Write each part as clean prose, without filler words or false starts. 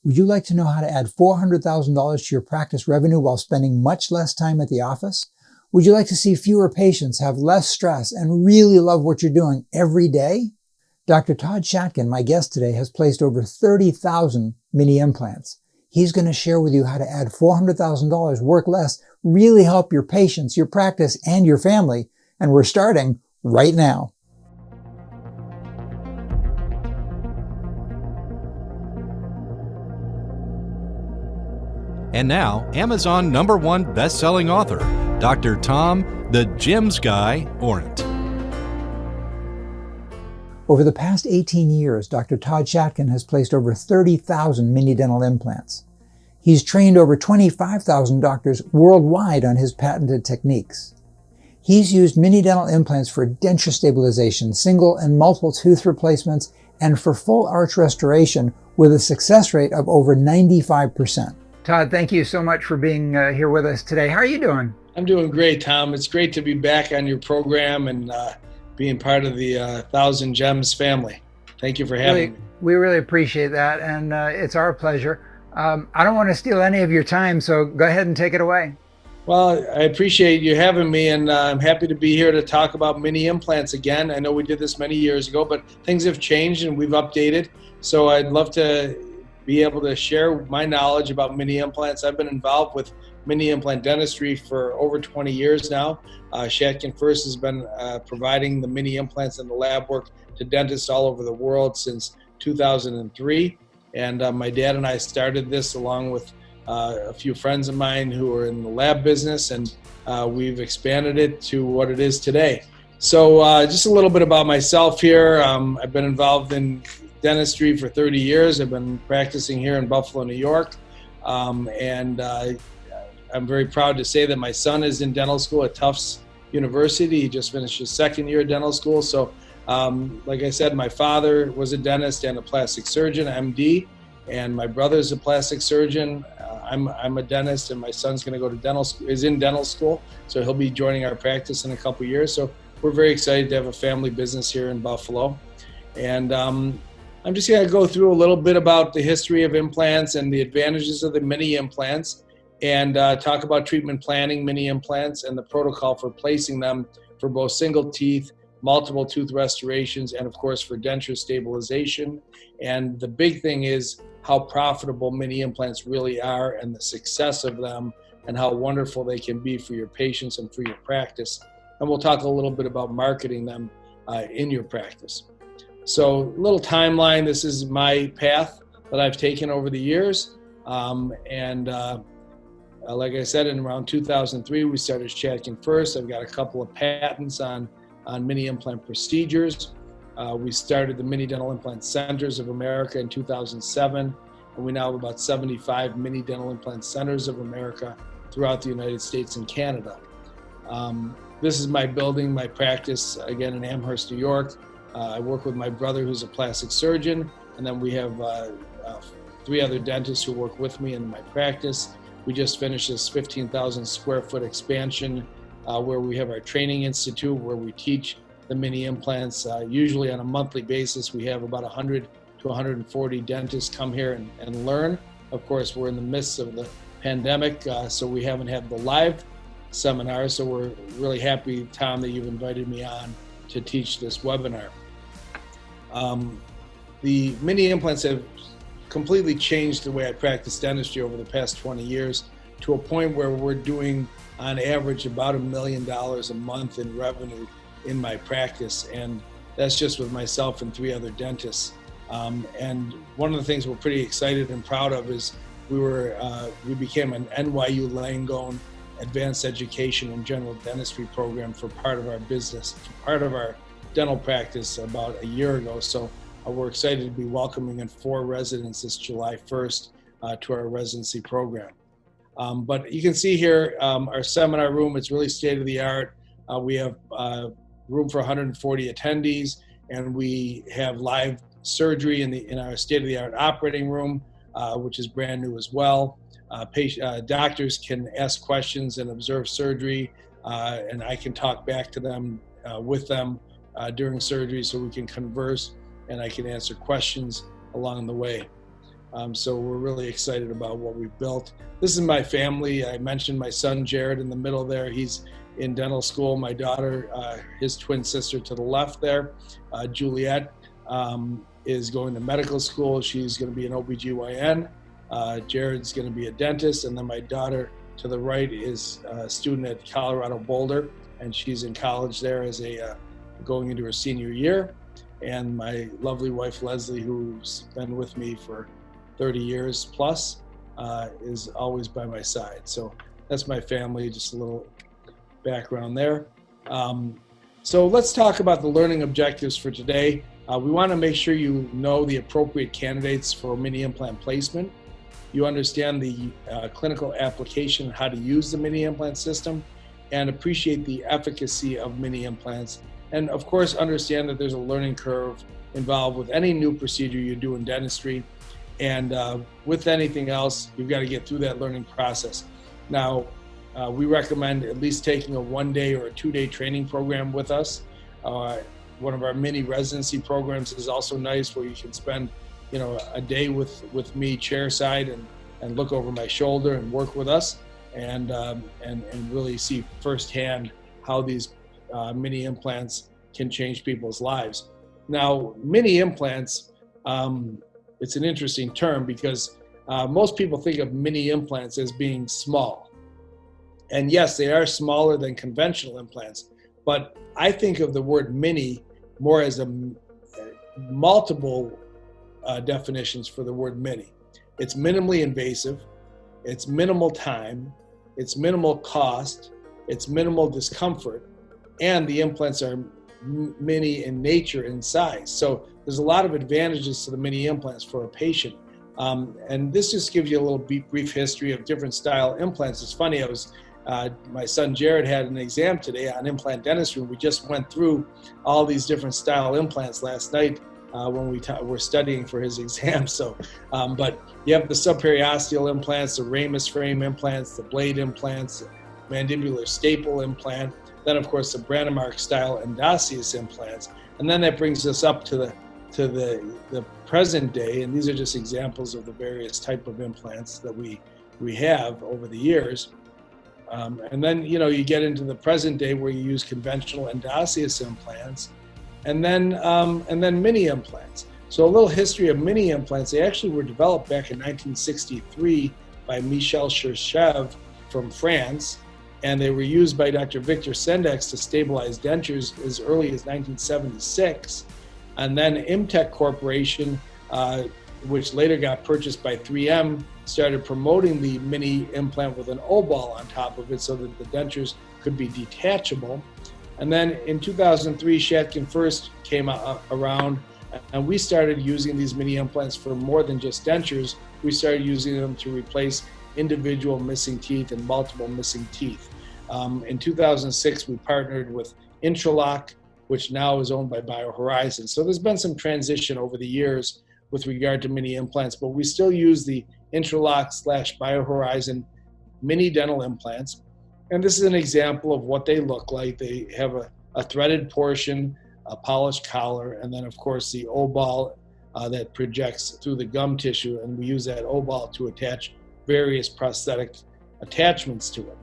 Would you like to know how to add $400,000 to your practice revenue while spending much less time at the office? Would you like to see fewer patients, have less stress, and really love what you're doing every day? Dr. Todd Shatkin, my guest today, has placed over 30,000 mini implants. He's going to share with you how to add $400,000, work less, really help your patients, your practice, and your family. And we're starting right now. And now, Amazon #1 best-selling author, Dr. Tom, the Gems Guy, Orent. Over the past 18 years, Dr. Todd Shatkin has placed over 30,000 mini dental implants. He's trained over 25,000 doctors worldwide on his patented techniques. He's used mini dental implants for denture stabilization, single and multiple tooth replacements, and for full arch restoration with a success rate of over 95%. Todd, thank you so much for being here with us today. How are you doing? I'm doing great, Tom. It's great to be back on your program and being part of the 1,000 Gems family. Thank you for having me. We really appreciate that, and it's our pleasure. I don't want to steal any of your time, so go ahead and take it away. Well, I appreciate you having me, and I'm happy to be here to talk about mini implants again. I know we did this many years ago, but things have changed and we've updated. So I'd love to be able to share my knowledge about mini implants. I've been involved with mini implant dentistry for over 20 years now. Shatkin First has been providing the mini implants and the lab work to dentists all over the world since 2003. And my dad and I started this along with a few friends of mine who are in the lab business, and we've expanded it to what it is today. So just a little bit about myself here. I've been involved in dentistry for 30 years. I've been practicing here in Buffalo, New York. And I'm very proud to say that my son is in dental school at Tufts University. He just finished his second year of dental school. So like I said, my father was a dentist and a plastic surgeon, MD, and my brother's a plastic surgeon. I'm a dentist, and my son's going to go to dental school, is in dental school. So he'll be joining our practice in a couple of years. So we're very excited to have a family business here in Buffalo. And I'm just going to go through a little bit about the history of implants and the advantages of the mini implants, and talk about treatment planning mini implants and the protocol for placing them for both single teeth, multiple tooth restorations, and of course for denture stabilization. And the big thing is how profitable mini implants really are, and the success of them, and how wonderful they can be for your patients and for your practice. And we'll talk a little bit about marketing them in your practice. So a little timeline, this is my path that I've taken over the years. Like I said, in around 2003, we started Shatkin First. I've got a couple of patents on mini implant procedures. We started the Mini Dental Implant Centers of America in 2007, and we now have about 75 mini dental implant centers of America throughout the United States and Canada. This is my building, my practice, again in Amherst, New York. I work with my brother, who's a plastic surgeon, and then we have 3 other dentists who work with me in my practice. We just finished this 15,000 square foot expansion where we have our training institute where we teach the mini implants. Usually on a monthly basis, we have about 100 to 140 dentists come here and learn. Of course, we're in the midst of the pandemic, so we haven't had the live seminar. So we're really happy, Tom, that you've invited me on to teach this webinar. The mini implants have completely changed the way I practice dentistry over the past 20 years to a point where we're doing on average about $1 million a month in revenue in my practice, and that's just with myself and 3 other dentists. And one of the things we're pretty excited and proud of is we became an NYU Langone advanced education and general dentistry program for part of our business, for part of our dental practice about a year ago. So we're excited to be welcoming in 4 residents this July 1st to our residency program. But you can see here our seminar room, it's really state of the art. We have room for 140 attendees, and we have live surgery in our state of the art operating room, which is brand new as well. Doctors can ask questions and observe surgery, and I can talk back to them with them during surgery, so we can converse and I can answer questions along the way. So we're really excited about what we've built. This is my family. I mentioned my son, Jared, in the middle there. He's in dental school. My daughter, his twin sister to the left there, Juliet, is going to medical school. She's going to be an OBGYN. Jared's going to be a dentist. And then my daughter to the right is a student at Colorado Boulder, and she's in college there as going into her senior year. And my lovely wife, Leslie, who's been with me for 30 years plus, is always by my side. So that's my family, just a little background there. So let's talk about the learning objectives for today. We want to make sure you know the appropriate candidates for mini implant placement. You understand the clinical application and how to use the mini implant system, and appreciate the efficacy of mini implants. And of course, understand that there's a learning curve involved with any new procedure you do in dentistry. And with anything else, you've got to get through that learning process. Now, we recommend at least taking a 1-day or a 2-day training program with us. One of our mini residency programs is also nice, where you can spend, a day with me chairside and look over my shoulder and work with us and really see firsthand how these mini implants can change people's lives. Now, mini implants, it's an interesting term because most people think of mini implants as being small. And yes, they are smaller than conventional implants, but I think of the word mini more as multiple definitions for the word mini. It's minimally invasive, it's minimal time, it's minimal cost, it's minimal discomfort, and the implants are mini in nature and size. So there's a lot of advantages to the mini implants for a patient. And this just gives you a little brief history of different style implants. It's funny, my son Jared had an exam today on implant dentistry. We just went through all these different style implants last night when we were studying for his exam. So, but you have the subperiosteal implants, the ramus frame implants, the blade implants, the mandibular staple implant, then of course the Brandemark style endosseous implants. And then that brings us up to the present day, and these are just examples of the various type of implants that we have over the years. And then you get into the present day where you use conventional endosseous implants, and then mini implants. So a little history of mini implants. They actually were developed back in 1963 by Michel Cherchev from France, and they were used by Dr. Victor Sendex to stabilize dentures as early as 1976. And then Imtech Corporation, which later got purchased by 3M, started promoting the mini implant with an O-ball on top of it so that the dentures could be detachable. And then in 2003, Shatkin first came around, and we started using these mini implants for more than just dentures. We started using them to replace individual missing teeth and multiple missing teeth. In 2006, we partnered with Intralock, which now is owned by BioHorizons. So there's been some transition over the years with regard to mini implants, but we still use the Intralock/BioHorizon mini dental implants. And this is an example of what they look like. They have a threaded portion, a polished collar, and then of course the O-ball that projects through the gum tissue, and we use that O-ball to attach various prosthetic attachments to it.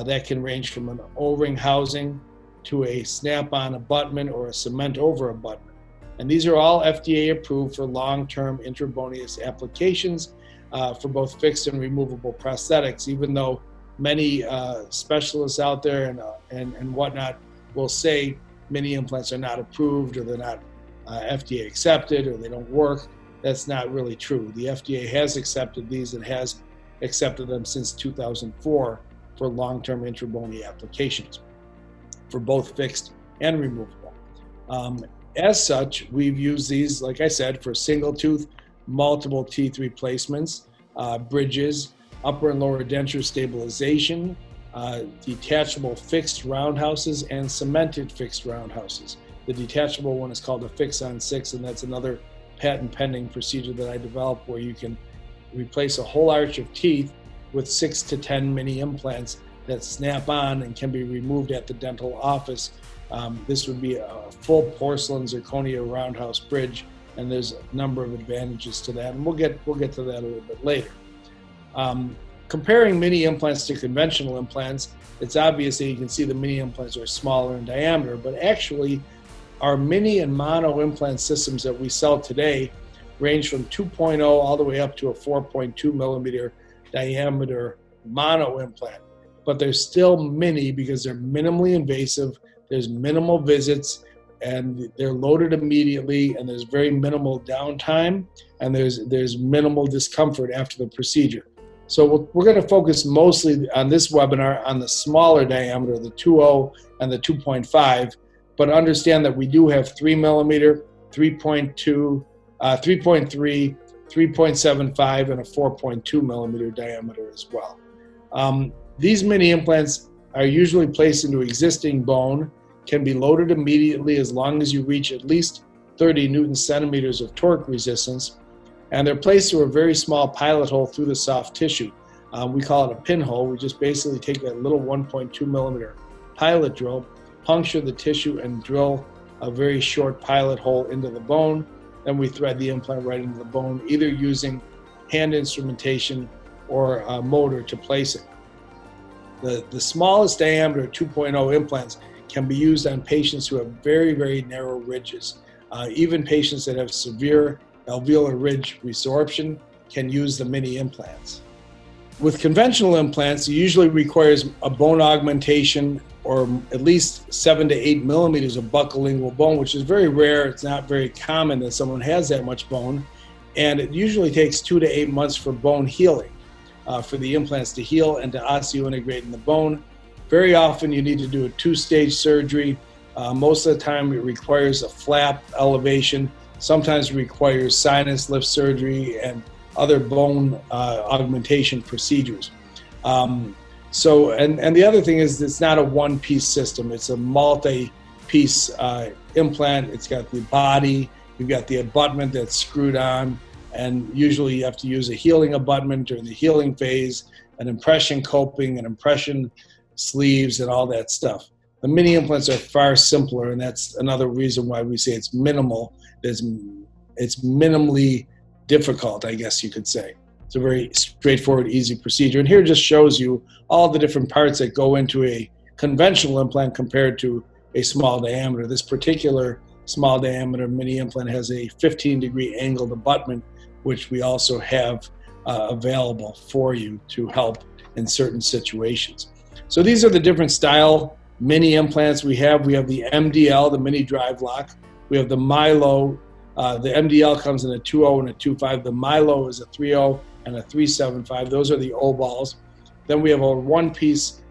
That can range from an O-ring housing to a snap-on abutment or a cement over abutment. And these are all FDA approved for long-term intraboneous applications for both fixed and removable prosthetics, even though many specialists out there and whatnot will say mini implants are not approved, or they're not FDA accepted, or they don't work. That's not really true. The FDA has accepted these and has accepted them since 2004 for long-term intrabony applications for both fixed and removable. As such, we've used these, like I said, for single tooth, multiple teeth replacements, bridges, upper and lower denture stabilization, detachable fixed roundhouses, and cemented fixed roundhouses. The detachable one is called a fix-on-6, and that's another patent-pending procedure that I developed where you can replace a whole arch of teeth with 6 to 10 mini implants that snap on and can be removed at the dental office. This would be a full porcelain zirconia roundhouse bridge and there's a number of advantages to that, and we'll get to that a little bit later. Comparing mini implants to conventional implants, it's obvious that you can see the mini implants are smaller in diameter, but actually our mini and mono implant systems that we sell today range from 2.0 all the way up to a 4.2 millimeter diameter mono implant. But they're still mini because they're minimally invasive, there's minimal visits, and they're loaded immediately, and there's very minimal downtime, and there's minimal discomfort after the procedure. So we're going to focus mostly on this webinar on the smaller diameter, the 2.0 and the 2.5, but understand that we do have 3 millimeter, 3.2, 3.3, 3.75, and a 4.2 millimeter diameter as well. These mini implants are usually placed into existing bone, can be loaded immediately as long as you reach at least 30 Newton centimeters of torque resistance, and they're placed through a very small pilot hole through the soft tissue. We call it a pinhole. We just basically take that little 1.2 millimeter pilot drill, puncture the tissue, and drill a very short pilot hole into the bone. Then we thread the implant right into the bone, either using hand instrumentation or a motor to place it. The smallest diameter 2.0 implants can be used on patients who have very, very narrow ridges. Even patients that have severe alveolar ridge resorption can use the mini implants. With conventional implants, it usually requires a bone augmentation or at least 7 to 8 millimeters of buccolingual bone, which is very rare. It's not very common that someone has that much bone. And it usually takes 2 to 8 months for bone healing, for the implants to heal and to osseointegrate in the bone. Very often you need to do a 2-stage surgery. Most of the time it requires a flap elevation. Sometimes it requires sinus lift surgery and other bone augmentation procedures. And the other thing is it's not a one-piece system. It's a multi-piece implant. It's got the body, you've got the abutment that's screwed on, and usually you have to use a healing abutment during the healing phase, an impression coping, an impression sleeves, and all that stuff. The mini implants are far simpler, and that's another reason why we say it's minimal. It's minimally difficult, I guess you could say. It's a very straightforward, easy procedure. And here just shows you all the different parts that go into a conventional implant compared to a small diameter. This particular small diameter mini implant has a 15-degree angled abutment, which we also have available for you to help in certain situations. So these are the different style mini implants we have. We have the MDL, the mini drive lock. We have the Milo. The MDL comes in a 2.0 and a 2.5. The Milo is a 3.0 and a 3.75. Those are the O balls. Then we have a one-piece,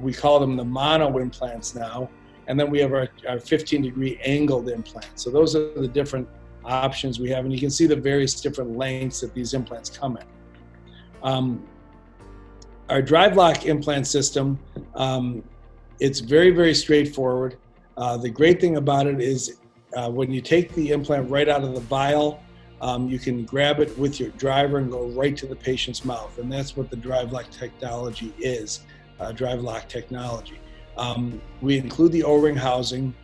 we call them the mono implants now. And then we have our 15-degree angled implants. So those are the different options we have. And you can see the various different lengths that these implants come in. Our drive lock implant system, it's very, very straightforward. The great thing about it is when you take the implant right out of the vial, you can grab it with your driver and go right to the patient's mouth. And that's what the drive lock technology is, drive lock technology. We include the O-ring housing.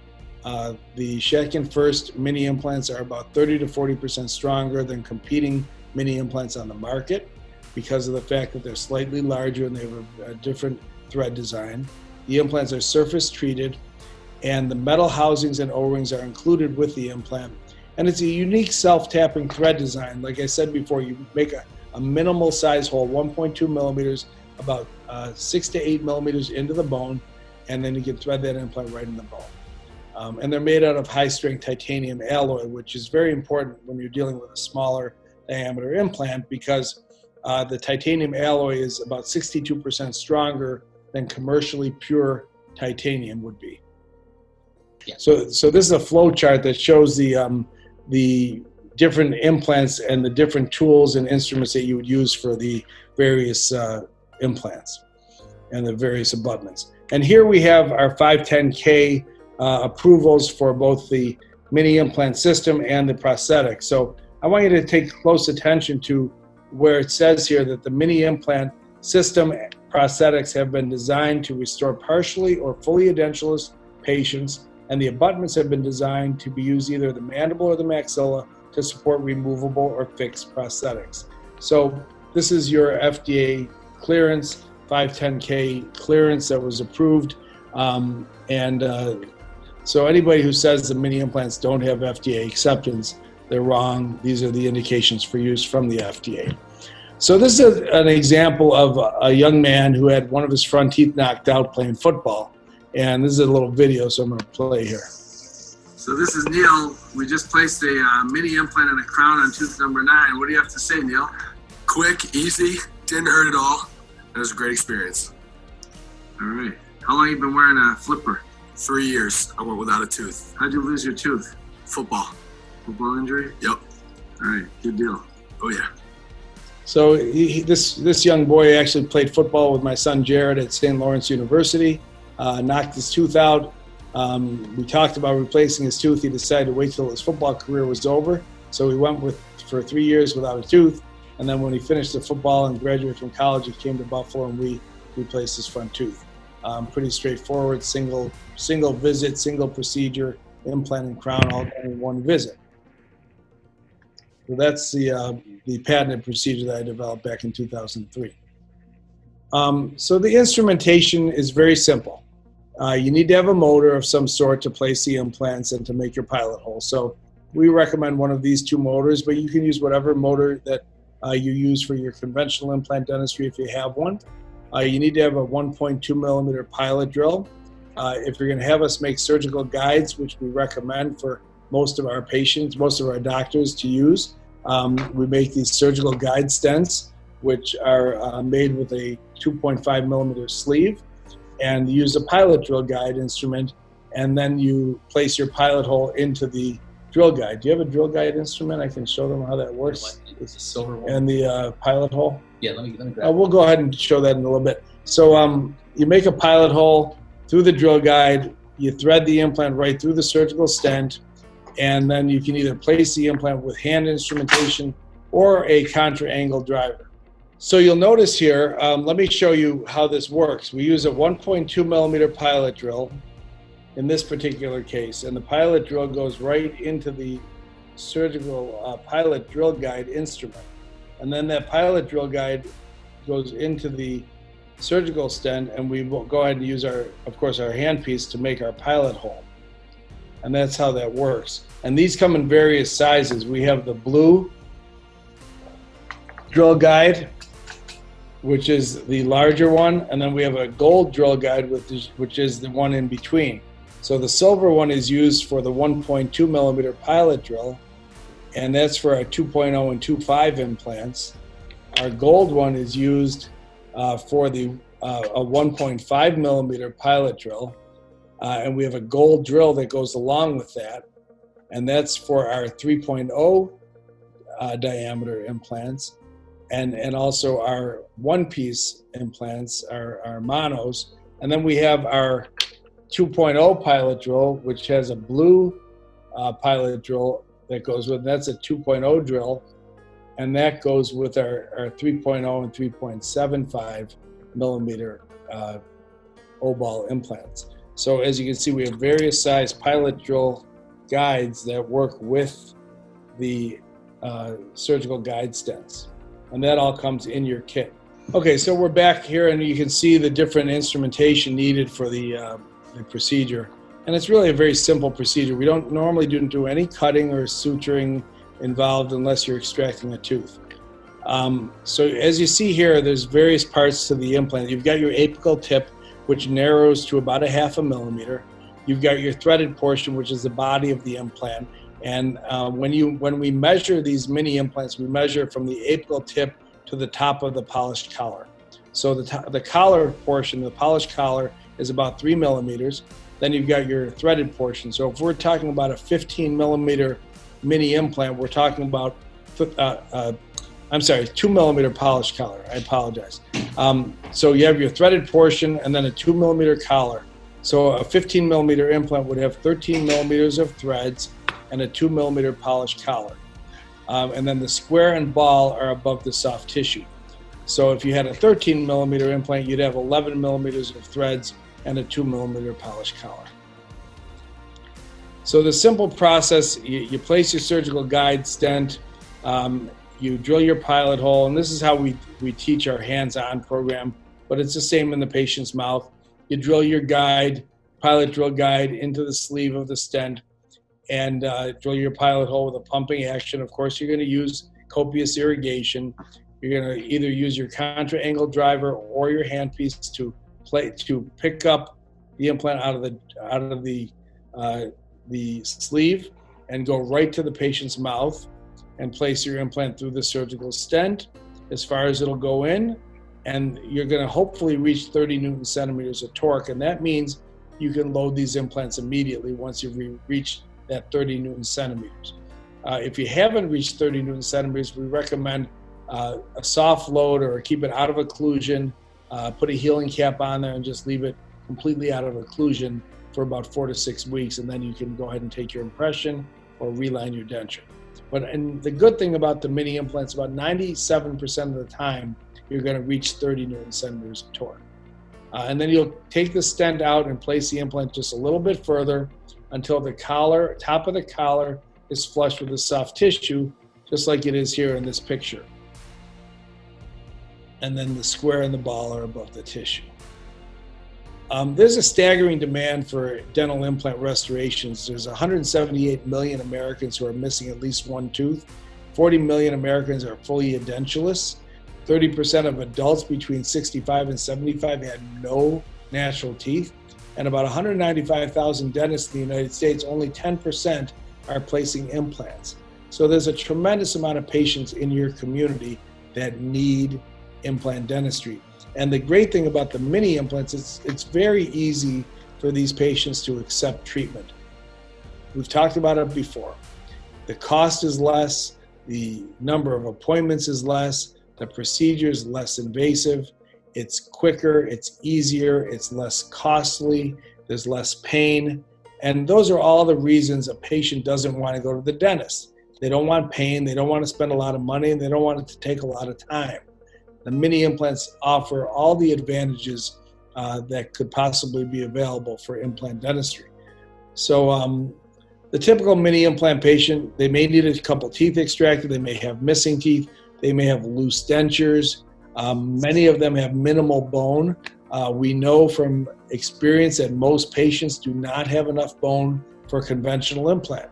The Shatkin First mini implants are about 30 to 40% stronger than competing mini implants on the market because of the fact that they're slightly larger and they have a different thread design. The implants are surface treated, and the metal housings and O-rings are included with the implant. And it's a unique self-tapping thread design. Like I said before, you make a minimal size hole, 1.2 millimeters, about 6 to 8 millimeters into the bone, and then you can thread that implant right in the bone. And they're made out of high-strength titanium alloy, which is very important when you're dealing with a smaller diameter implant because the titanium alloy is about 62% stronger than commercially pure titanium would be. Yeah. So this is a flow chart that shows the different implants and the different tools and instruments that you would use for the various implants and the various abutments. And here we have our 510K approvals for both the mini implant system and the prosthetic. So I want you to take close attention to where it says here that the mini implant system prosthetics have been designed to restore partially or fully edentulous patients, and the abutments have been designed to be used either the mandible or the maxilla to support removable or fixed prosthetics. So this is your FDA clearance, 510K clearance that was approved. So anybody who says the mini implants don't have FDA acceptance, they're wrong. These are the indications for use from the FDA. So this is an example of a young man who had one of his front teeth knocked out playing football. And this is a little video, so I'm going to play here. So this is Neil. We just placed a mini implant and a crown on tooth number 9. What do you have to say, Neil? Quick, easy, didn't hurt at all. It was a great experience. All right. How long have you been wearing a flipper? 3 years, I went without a tooth. How'd you lose your tooth? Football. Football injury? Yep. All right, good deal. Oh yeah. So this young boy actually played football with my son Jared at St. Lawrence University, knocked his tooth out. We talked about replacing his tooth. He decided to wait till his football career was over. So he went for 3 years without a tooth. And then when he finished the football and graduated from college, he came to Buffalo and we replaced his front tooth. Pretty straightforward, single visit, single procedure, implant and crown all done in one visit. So that's the patented procedure that I developed back in 2003. So the instrumentation is very simple. You need to have a motor of some sort to place the implants and to make your pilot hole. So we recommend one of these 2 motors, but you can use whatever motor that you use for your conventional implant dentistry if you have one. You need to have a 1.2 millimeter pilot drill. If you're going to have us make surgical guides, which we recommend for most of our patients, most of our doctors to use, we make these surgical guide stents, which are made with a 2.5 millimeter sleeve, and you use a pilot drill guide instrument, and then you place your pilot hole into the drill guide. Do you have a drill guide instrument? I can show them how that works. It's a silver one. And the pilot hole? Yeah, let me grab We'll go ahead and show that in a little bit. So you make a pilot hole through the drill guide, you thread the implant right through the surgical stent, and then you can either place the implant with hand instrumentation or a contra-angle driver. So you'll notice here, let me show you how this works. We use a 1.2 millimeter pilot drill in this particular case, and the pilot drill goes right into the surgical pilot drill guide instrument. And then that pilot drill guide goes into the surgical stent, and we will go ahead and use of course, our handpiece to make our pilot hole. And that's how that works. And these come in various sizes. We have the blue drill guide, which is the larger one, and then we have a gold drill guide, which is the one in between. So the silver one is used for the 1.2 millimeter pilot drill, and that's for our 2.0 and 2.5 implants. Our gold one is used for the a 1.5 millimeter pilot drill, and we have a gold drill that goes along with that, and that's for our 3.0 diameter implants, and also our one-piece implants, our monos. And then we have our 2.0 pilot drill, which has a blue pilot drill that goes with, that's a 2.0 drill, and that goes with our 3.0 and 3.75 millimeter O-ball implants. So as you can see, we have various size pilot drill guides that work with the surgical guide stents, and that all comes in your kit. Okay, so we're back here, and you can see the different instrumentation needed for the procedure. And it's really a very simple procedure. We don't normally do any cutting or suturing involved unless you're extracting a tooth. So as you see here, there's various parts to the implant. You've got your apical tip, which narrows to about 0.5 millimeter. You've got your threaded portion, which is the body of the implant. And when we measure these mini implants, we measure from the apical tip to the top of the polished collar. So the collar portion, the polished collar, is about 3 millimeters. Then you've got your threaded portion. So if we're talking about a 15 millimeter mini implant, we're talking about 2 millimeter polished collar. I apologize. So you have your threaded portion and then a 2 millimeter collar. So a 15 millimeter implant would have 13 millimeters of threads and a 2 millimeter polished collar. And then the square and ball are above the soft tissue. So if you had a 13 millimeter implant, you'd have 11 millimeters of threads and a 2 millimeter polished collar. So the simple process, you place your surgical guide stent, you drill your pilot hole, and this is how we teach our hands-on program, but it's the same in the patient's mouth. You drill your guide, pilot drill guide into the sleeve of the stent, and drill your pilot hole with a pumping action. Of course, you're going to use copious irrigation. You're going to either use your contra-angle driver or your handpiece to pick up the implant out of the sleeve and go right to the patient's mouth and place your implant through the surgical stent as far as it'll go in, and you're going to hopefully reach 30 Newton centimeters of torque, and that means you can load these implants immediately once you've reached that 30 Newton centimeters. If you haven't reached 30 Newton centimeters, we recommend a soft load or keep it out of occlusion, put a healing cap on there and just leave it completely out of occlusion for about 4 to 6 weeks, and then you can go ahead and take your impression or reline your denture. And the good thing about the mini implants, about 97% of the time, you're going to reach 30 Newton centimeters of torque. And then you'll take the stent out and place the implant just a little bit further until the top of the collar is flush with the soft tissue, just like it is here in this picture. And then the square and the ball are above the tissue. There's a staggering demand for dental implant restorations. There's 178 million Americans who are missing at least one tooth. 40 million Americans are fully edentulous. 30% of adults between 65 and 75 had no natural teeth. And about 195,000 dentists in the United States, only 10% are placing implants. So there's a tremendous amount of patients in your community that need implant dentistry. And the great thing about the mini implants is it's very easy for these patients to accept treatment. We've talked about it before. The cost is less, the number of appointments is less, the procedure is less invasive, it's quicker, it's easier, it's less costly, there's less pain. And those are all the reasons a patient doesn't want to go to the dentist. They don't want pain, they don't want to spend a lot of money, and they don't want it to take a lot of time. The mini implants offer all the advantages that could possibly be available for implant dentistry. So the typical mini implant patient, they may need a couple teeth extracted, they may have missing teeth, they may have loose dentures. Many of them have minimal bone. We know from experience that most patients do not have enough bone for conventional implant.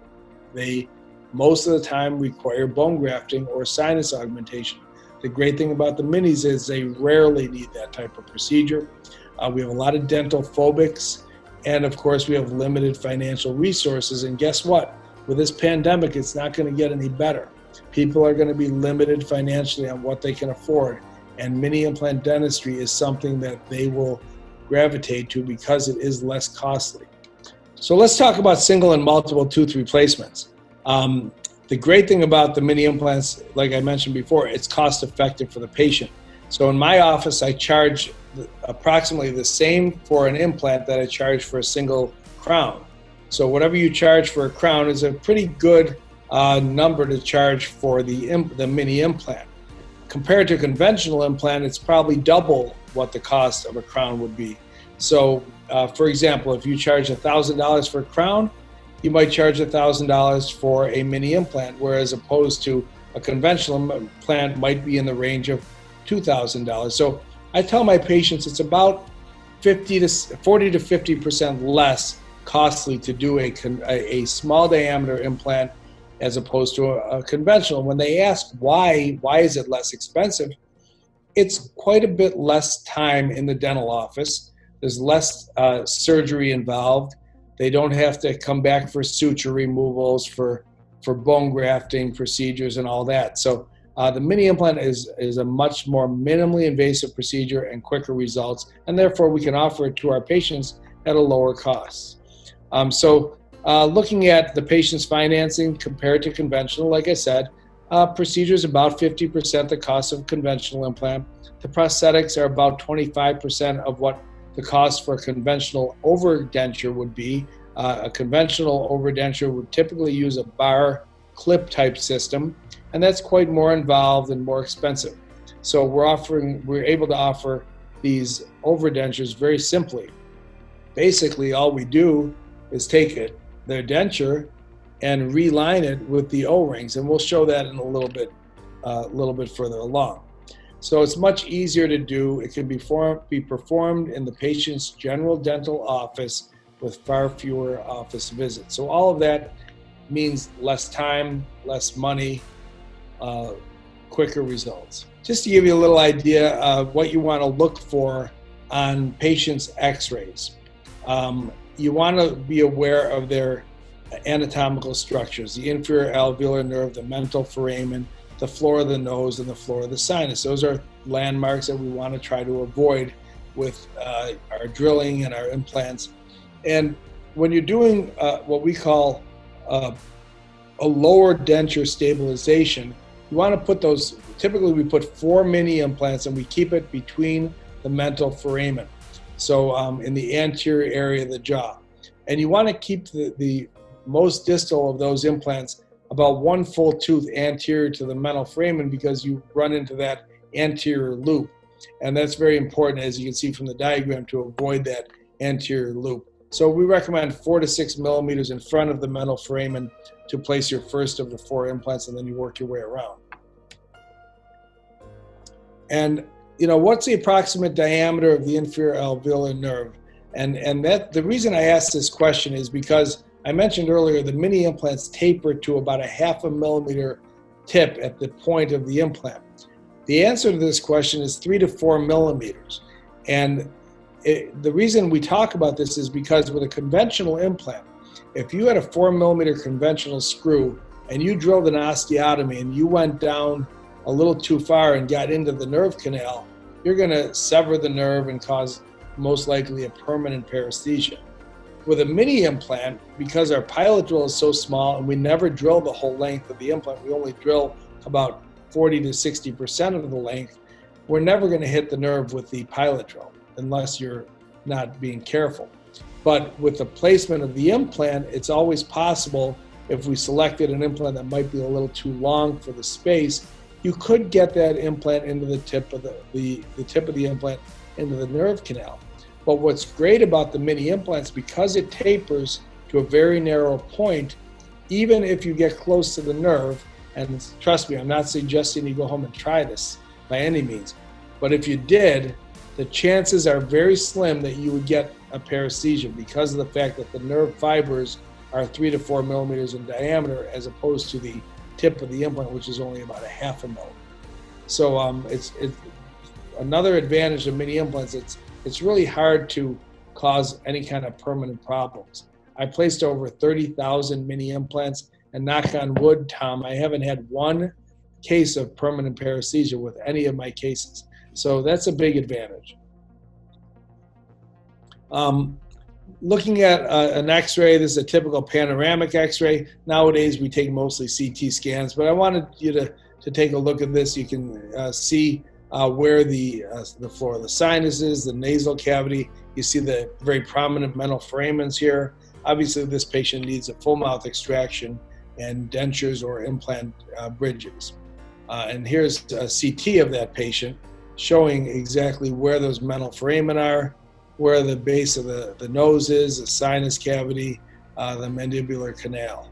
They most of the time require bone grafting or sinus augmentation. The great thing about the minis is they rarely need that type of procedure. We have a lot of dental phobics, and of course we have limited financial resources. And guess what? With this pandemic, it's not going to get any better. People are going to be limited financially on what they can afford, and mini implant dentistry is something that they will gravitate to because it is less costly. So let's talk about single and multiple tooth replacements. The great thing about the mini implants, like I mentioned before, it's cost effective for the patient. So in my office, I charge approximately the same for an implant that I charge for a single crown. So whatever you charge for a crown is a pretty good number to charge for the mini implant. Compared to a conventional implant, it's probably double what the cost of a crown would be. So for example, if you charge $1,000 for a crown, you might charge $1,000 for a mini implant, whereas opposed to a conventional implant might be in the range of $2,000. So I tell my patients it's about 40 to 50% less costly to do a small diameter implant as opposed to a conventional. When they ask why is it less expensive, it's quite a bit less time in the dental office. There's less surgery involved. They don't have to come back for suture removals, for bone grafting procedures and all that. So the mini implant is a much more minimally invasive procedure and quicker results, and therefore we can offer it to our patients at a lower cost. Looking at the patient's financing compared to conventional, like I said, procedure is about 50% the cost of a conventional implant. The prosthetics are about 25% of what the cost for a conventional overdenture would be. A conventional overdenture would typically use a bar clip type system, and that's quite more involved and more expensive. So we're able to offer these overdentures very simply. Basically, all we do is take their denture and reline it with the O-rings, and we'll show that in a little bit further along. So it's much easier to do. It can be performed in the patient's general dental office with far fewer office visits. So all of that means less time, less money, quicker results. Just to give you a little idea of what you want to look for on patients' x-rays. You want to be aware of their anatomical structures, the inferior alveolar nerve, the mental foramen, the floor of the nose, and the floor of the sinus. Those are landmarks that we want to try to avoid with our drilling and our implants. And when you're doing what we call a lower denture stabilization, you want to put those, typically we put 4 mini implants and we keep it between the mental foramen. So in the anterior area of the jaw. And you want to keep the most distal of those implants about 1 full tooth anterior to the mental foramen, because you run into that anterior loop. And that's very important, as you can see from the diagram, to avoid that anterior loop. So we recommend 4 to 6 millimeters in front of the mental foramen to place your first of the 4 implants, and then you work your way around. And what's the approximate diameter of the inferior alveolar nerve? And that the reason I asked this question is because I mentioned earlier the mini implants taper to about a 0.5 millimeter tip at the point of the implant. The answer to this question is 3 to 4 millimeters. And the reason we talk about this is because with a conventional implant, if you had a 4 millimeter conventional screw and you drilled an osteotomy and you went down a little too far and got into the nerve canal, you're going to sever the nerve and cause most likely a permanent paresthesia. With a mini implant, because our pilot drill is so small and we never drill the whole length of the implant, we only drill about 40 to 60% of the length, we're never going to hit the nerve with the pilot drill unless you're not being careful. But with the placement of the implant, it's always possible, if we selected an implant that might be a little too long for the space, you could get that implant into the tip of the tip of the implant into the nerve canal. But what's great about the mini implants, because it tapers to a very narrow point, even if you get close to the nerve, and trust me, I'm not suggesting you go home and try this by any means, but if you did, the chances are very slim that you would get a paresthesia because of the fact that the nerve fibers are 3 to 4 millimeters in diameter, as opposed to the tip of the implant, which is only about a 0.5 millimeter. So it's another advantage of mini implants. It's really hard to cause any kind of permanent problems. I placed over 30,000 mini implants, and knock on wood, Tom, I haven't had one case of permanent paresthesia with any of my cases. So that's a big advantage. Looking at an x-ray, this is a typical panoramic x-ray. Nowadays we take mostly CT scans, but I wanted you to take a look at this. You can see where the floor of the sinus is, the nasal cavity. You see the very prominent mental foramens here. Obviously this patient needs a full mouth extraction and dentures or implant bridges. And here's a CT of that patient showing exactly where those mental foramen are, where the base of the nose is, the sinus cavity, the mandibular canal.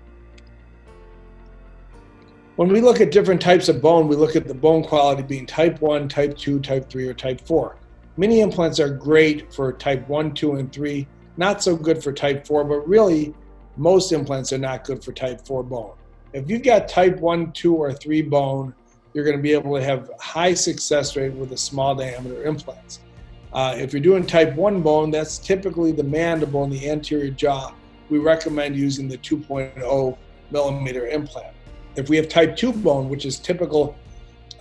When we look at different types of bone, we look at the bone quality being type 1, type 2, type 3, or type 4. Mini implants are great for type 1, 2, and 3, not so good for type 4, but really most implants are not good for type 4 bone. If you've got type 1, 2, or 3 bone, you're going to be able to have high success rate with the small diameter implants. If you're doing type 1 bone, that's typically the mandible and the anterior jaw. We recommend using the 2.0 millimeter implant. If we have type 2 bone, which is typical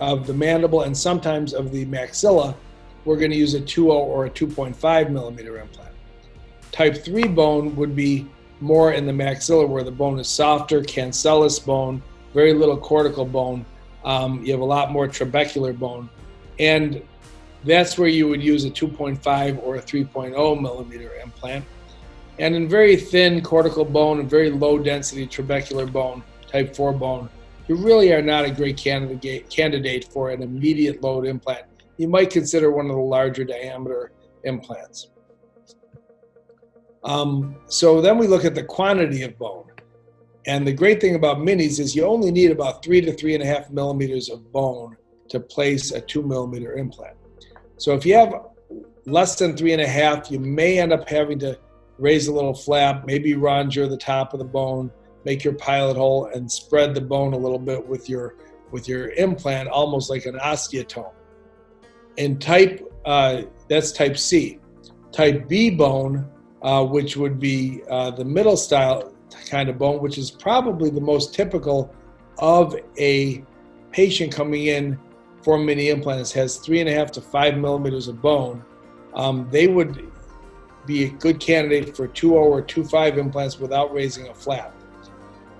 of the mandible and sometimes of the maxilla, we're going to use a 2.0 or a 2.5 millimeter implant. Type 3 bone would be more in the maxilla, where the bone is softer, cancellous bone, very little cortical bone. You have a lot more trabecular bone. And that's where you would use a 2.5 or a 3.0 millimeter implant. And in very thin cortical bone and very low density trabecular bone, type 4 bone, you really are not a great candidate for an immediate load implant. You might consider one of the larger diameter implants. So then we look at the quantity of bone. And the great thing about minis is you only need about 3 to 3.5 millimeters of bone to place a 2 millimeter implant. So if you have less than 3.5, you may end up having to raise a little flap, maybe rondure the top of the bone, make your pilot hole, and spread the bone a little bit with your implant, almost like an osteotome. In that's type C. Type B bone, which would be the middle style kind of bone, which is probably the most typical of a patient coming in for mini implants, has 3.5 to 5 millimeters of bone. They would be a good candidate for 2.0 or 2.5 implants without raising a flap.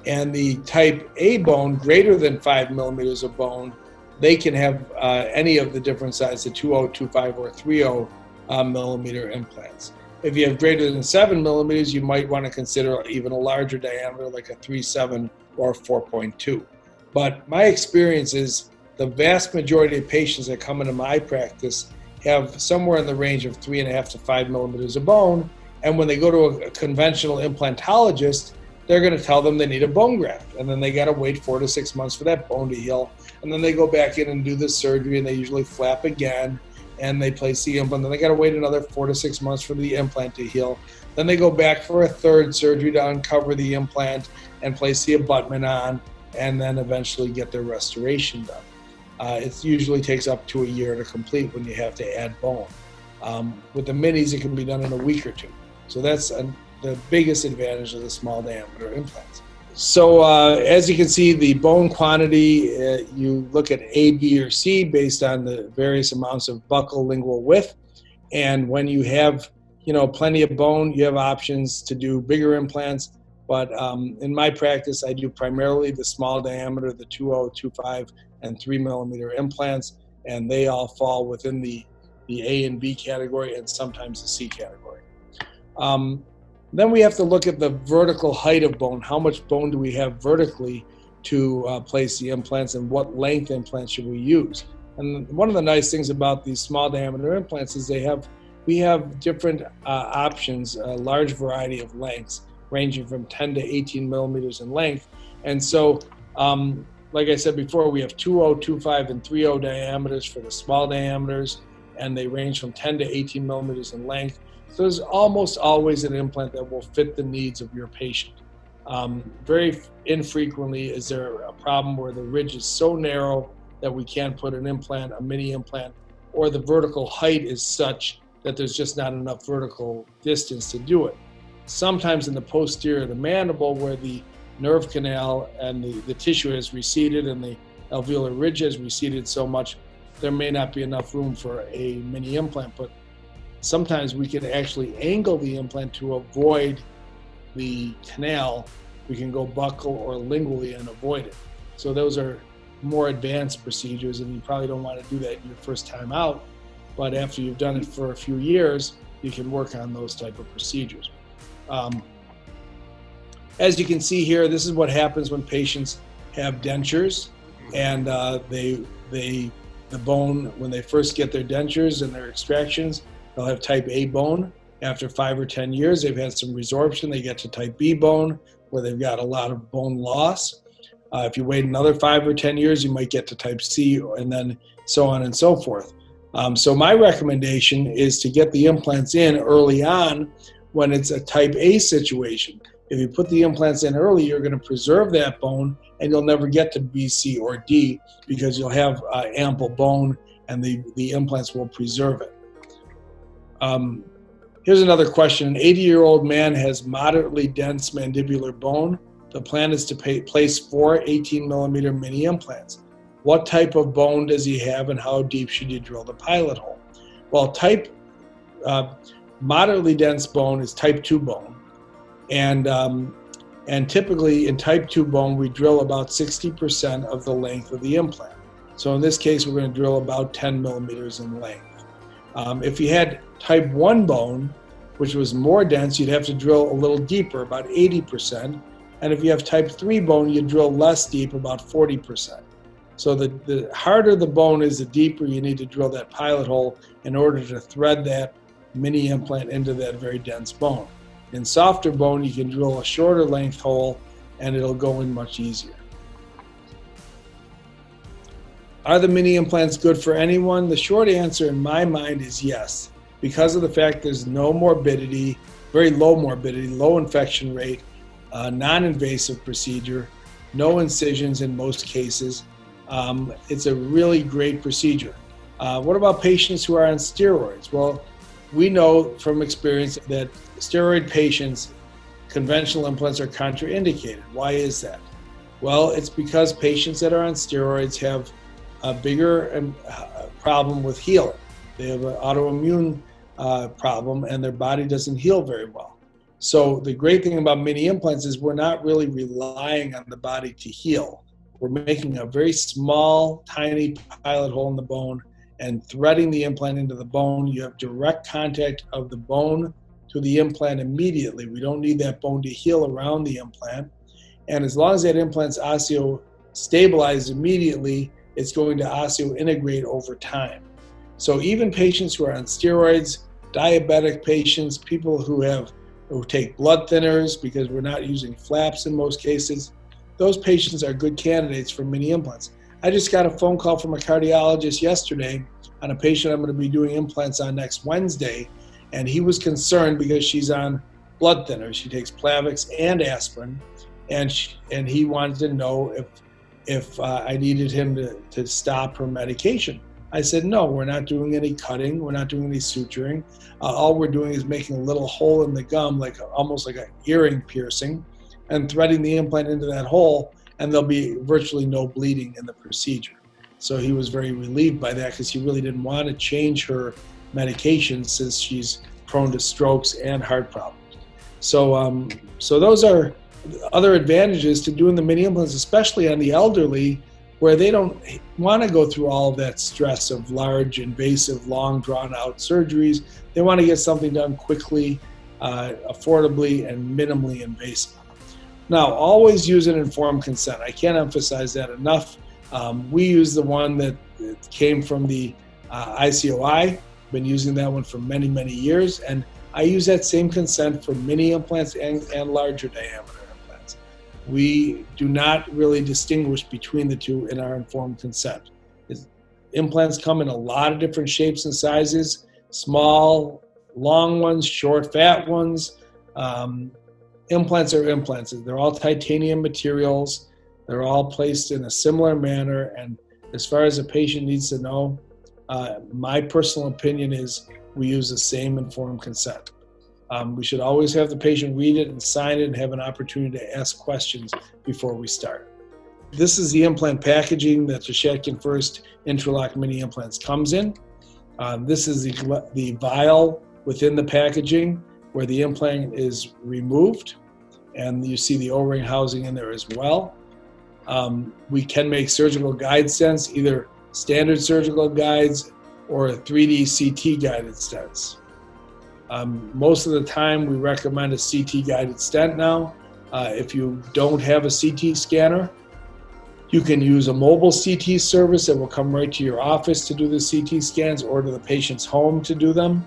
And the type A bone, greater than 5 millimeters of bone, they can have any of the different sizes, the 2.0, 2.5, or 3.0 millimeter implants. If you have greater than 7 millimeters, you might want to consider even a larger diameter, like a 3.7 or 4.2. But my experience is the vast majority of patients that come into my practice have somewhere in the range of 3.5 to 5 millimeters of bone. And when they go to a conventional implantologist, they're going to tell them they need a bone graft. And then they got to wait 4 to 6 months for that bone to heal. And then they go back in and do the surgery, and they usually flap again, and they place the implant. Then they got to wait another 4 to 6 months for the implant to heal. Then they go back for a third surgery to uncover the implant and place the abutment on, and then eventually get their restoration done. It usually takes up to a year to complete when you have to add bone. With the minis, it can be done in a week or two. So that's the biggest advantage of the small diameter implants. So as you can see, the bone quantity, you look at A, B, or C based on the various amounts of buccal lingual width. And when you have, plenty of bone, you have options to do bigger implants. But in my practice, I do primarily the small diameter, the 2.0, 2.5, and 3 millimeter implants, and they all fall within the A and B category, and sometimes the C category. Then we have to look at the vertical height of bone. How much bone do we have vertically to place the implants, and what length implants should we use? And one of the nice things about these small diameter implants is we have different options, a large variety of lengths, ranging from 10 to 18 millimeters in length. And so, like I said before, we have 2.0, 2.5, and 3.0 diameters for the small diameters, and they range from 10 to 18 millimeters in length. So there's almost always an implant that will fit the needs of your patient. Very infrequently is there a problem where the ridge is so narrow that we can't put an implant, a mini implant, or the vertical height is such that there's just not enough vertical distance to do it. Sometimes in the posterior of the mandible, where the nerve canal and the tissue has receded and the alveolar ridge has receded so much, there may not be enough room for a mini implant, but sometimes we can actually angle the implant to avoid the canal. We can go buccal or lingually and avoid it. So those are more advanced procedures, and you probably don't want to do that your first time out, but after you've done it for a few years, you can work on those type of procedures. As you can see here, this is what happens when patients have dentures, and the bone, when they first get their dentures and their extractions, they'll have type A bone. After 5 or 10 years, they've had some resorption, they get to type B bone, where they've got a lot of bone loss. If you wait another 5 or 10 years, you might get to type C, and then so on and so forth. So my recommendation is to get the implants in early on when it's a type A situation. If you put the implants in early, you're going to preserve that bone, and you'll never get to B, C, or D, because you'll have ample bone, and the implants will preserve it. Here's another question. An 80-year-old man has moderately dense mandibular bone. The plan is to place 4 18-millimeter mini implants. What type of bone does he have, and how deep should you drill the pilot hole? Well, moderately dense bone is type 2 bone. And typically in type 2 bone, we drill about 60% of the length of the implant. So in this case, we're going to drill about 10 millimeters in length. If you had type 1 bone, which was more dense, you'd have to drill a little deeper, about 80%. And if you have type 3 bone, you drill less deep, about 40%. So the harder the bone is, the deeper you need to drill that pilot hole in order to thread that mini implant into that very dense bone. In softer bone, you can drill a shorter length hole and it'll go in much easier. Are the mini implants good for anyone? The short answer in my mind is yes, because of the fact there's no morbidity, very low morbidity, low infection rate, non-invasive procedure, no incisions in most cases. It's a really great procedure. What about patients who are on steroids? Well, we know from experience that steroid patients, conventional implants are contraindicated. Why is that? Well, it's because patients that are on steroids have a bigger problem with healing. They have an autoimmune problem and their body doesn't heal very well. So the great thing about mini implants is we're not really relying on the body to heal. We're making a very small, tiny pilot hole in the bone and threading the implant into the bone. You have direct contact of the bone to the implant immediately. We don't need that bone to heal around the implant. And as long as that implant's osteo-stabilized immediately, it's going to osseointegrate over time. So even patients who are on steroids, diabetic patients, people who take blood thinners because we're not using flaps in most cases, those patients are good candidates for mini implants. I just got a phone call from a cardiologist yesterday on a patient I'm going to be doing implants on next Wednesday, and he was concerned because she's on blood thinners. She takes Plavix and aspirin, and he wanted to know if I needed him to stop her medication. I said, no, we're not doing any cutting. We're not doing any suturing. All we're doing is making a little hole in the gum, almost like an earring piercing, and threading the implant into that hole, and there'll be virtually no bleeding in the procedure. So he was very relieved by that because he really didn't want to change her medication since she's prone to strokes and heart problems. So those are other advantages to doing the mini implants, especially on the elderly, where they don't want to go through all of that stress of large, invasive, long, drawn-out surgeries. They want to get something done quickly, affordably, and minimally invasive. Now, always use an informed consent. I can't emphasize that enough. We use the one that came from the ICOI. Been using that one for many, many years, and I use that same consent for mini implants and larger diameter implants. We do not really distinguish between the two in our informed consent. Implants come in a lot of different shapes and sizes, small, long ones, short, fat ones. Implants are implants. They're all titanium materials. They're all placed in a similar manner, and as far as a patient needs to know, my personal opinion is we use the same informed consent. We should always have the patient read it and sign it and have an opportunity to ask questions before we start. This is the implant packaging that the Shatkin First Intralock Mini Implants comes in. This is the vial within the packaging where the implant is removed, and you see the O-ring housing in there as well. We can make surgical guide stents, either standard surgical guides or 3D CT guided stents. Most of the time we recommend a CT guided stent now. If you don't have a CT scanner, you can use a mobile CT service that will come right to your office to do the CT scans or to the patient's home to do them.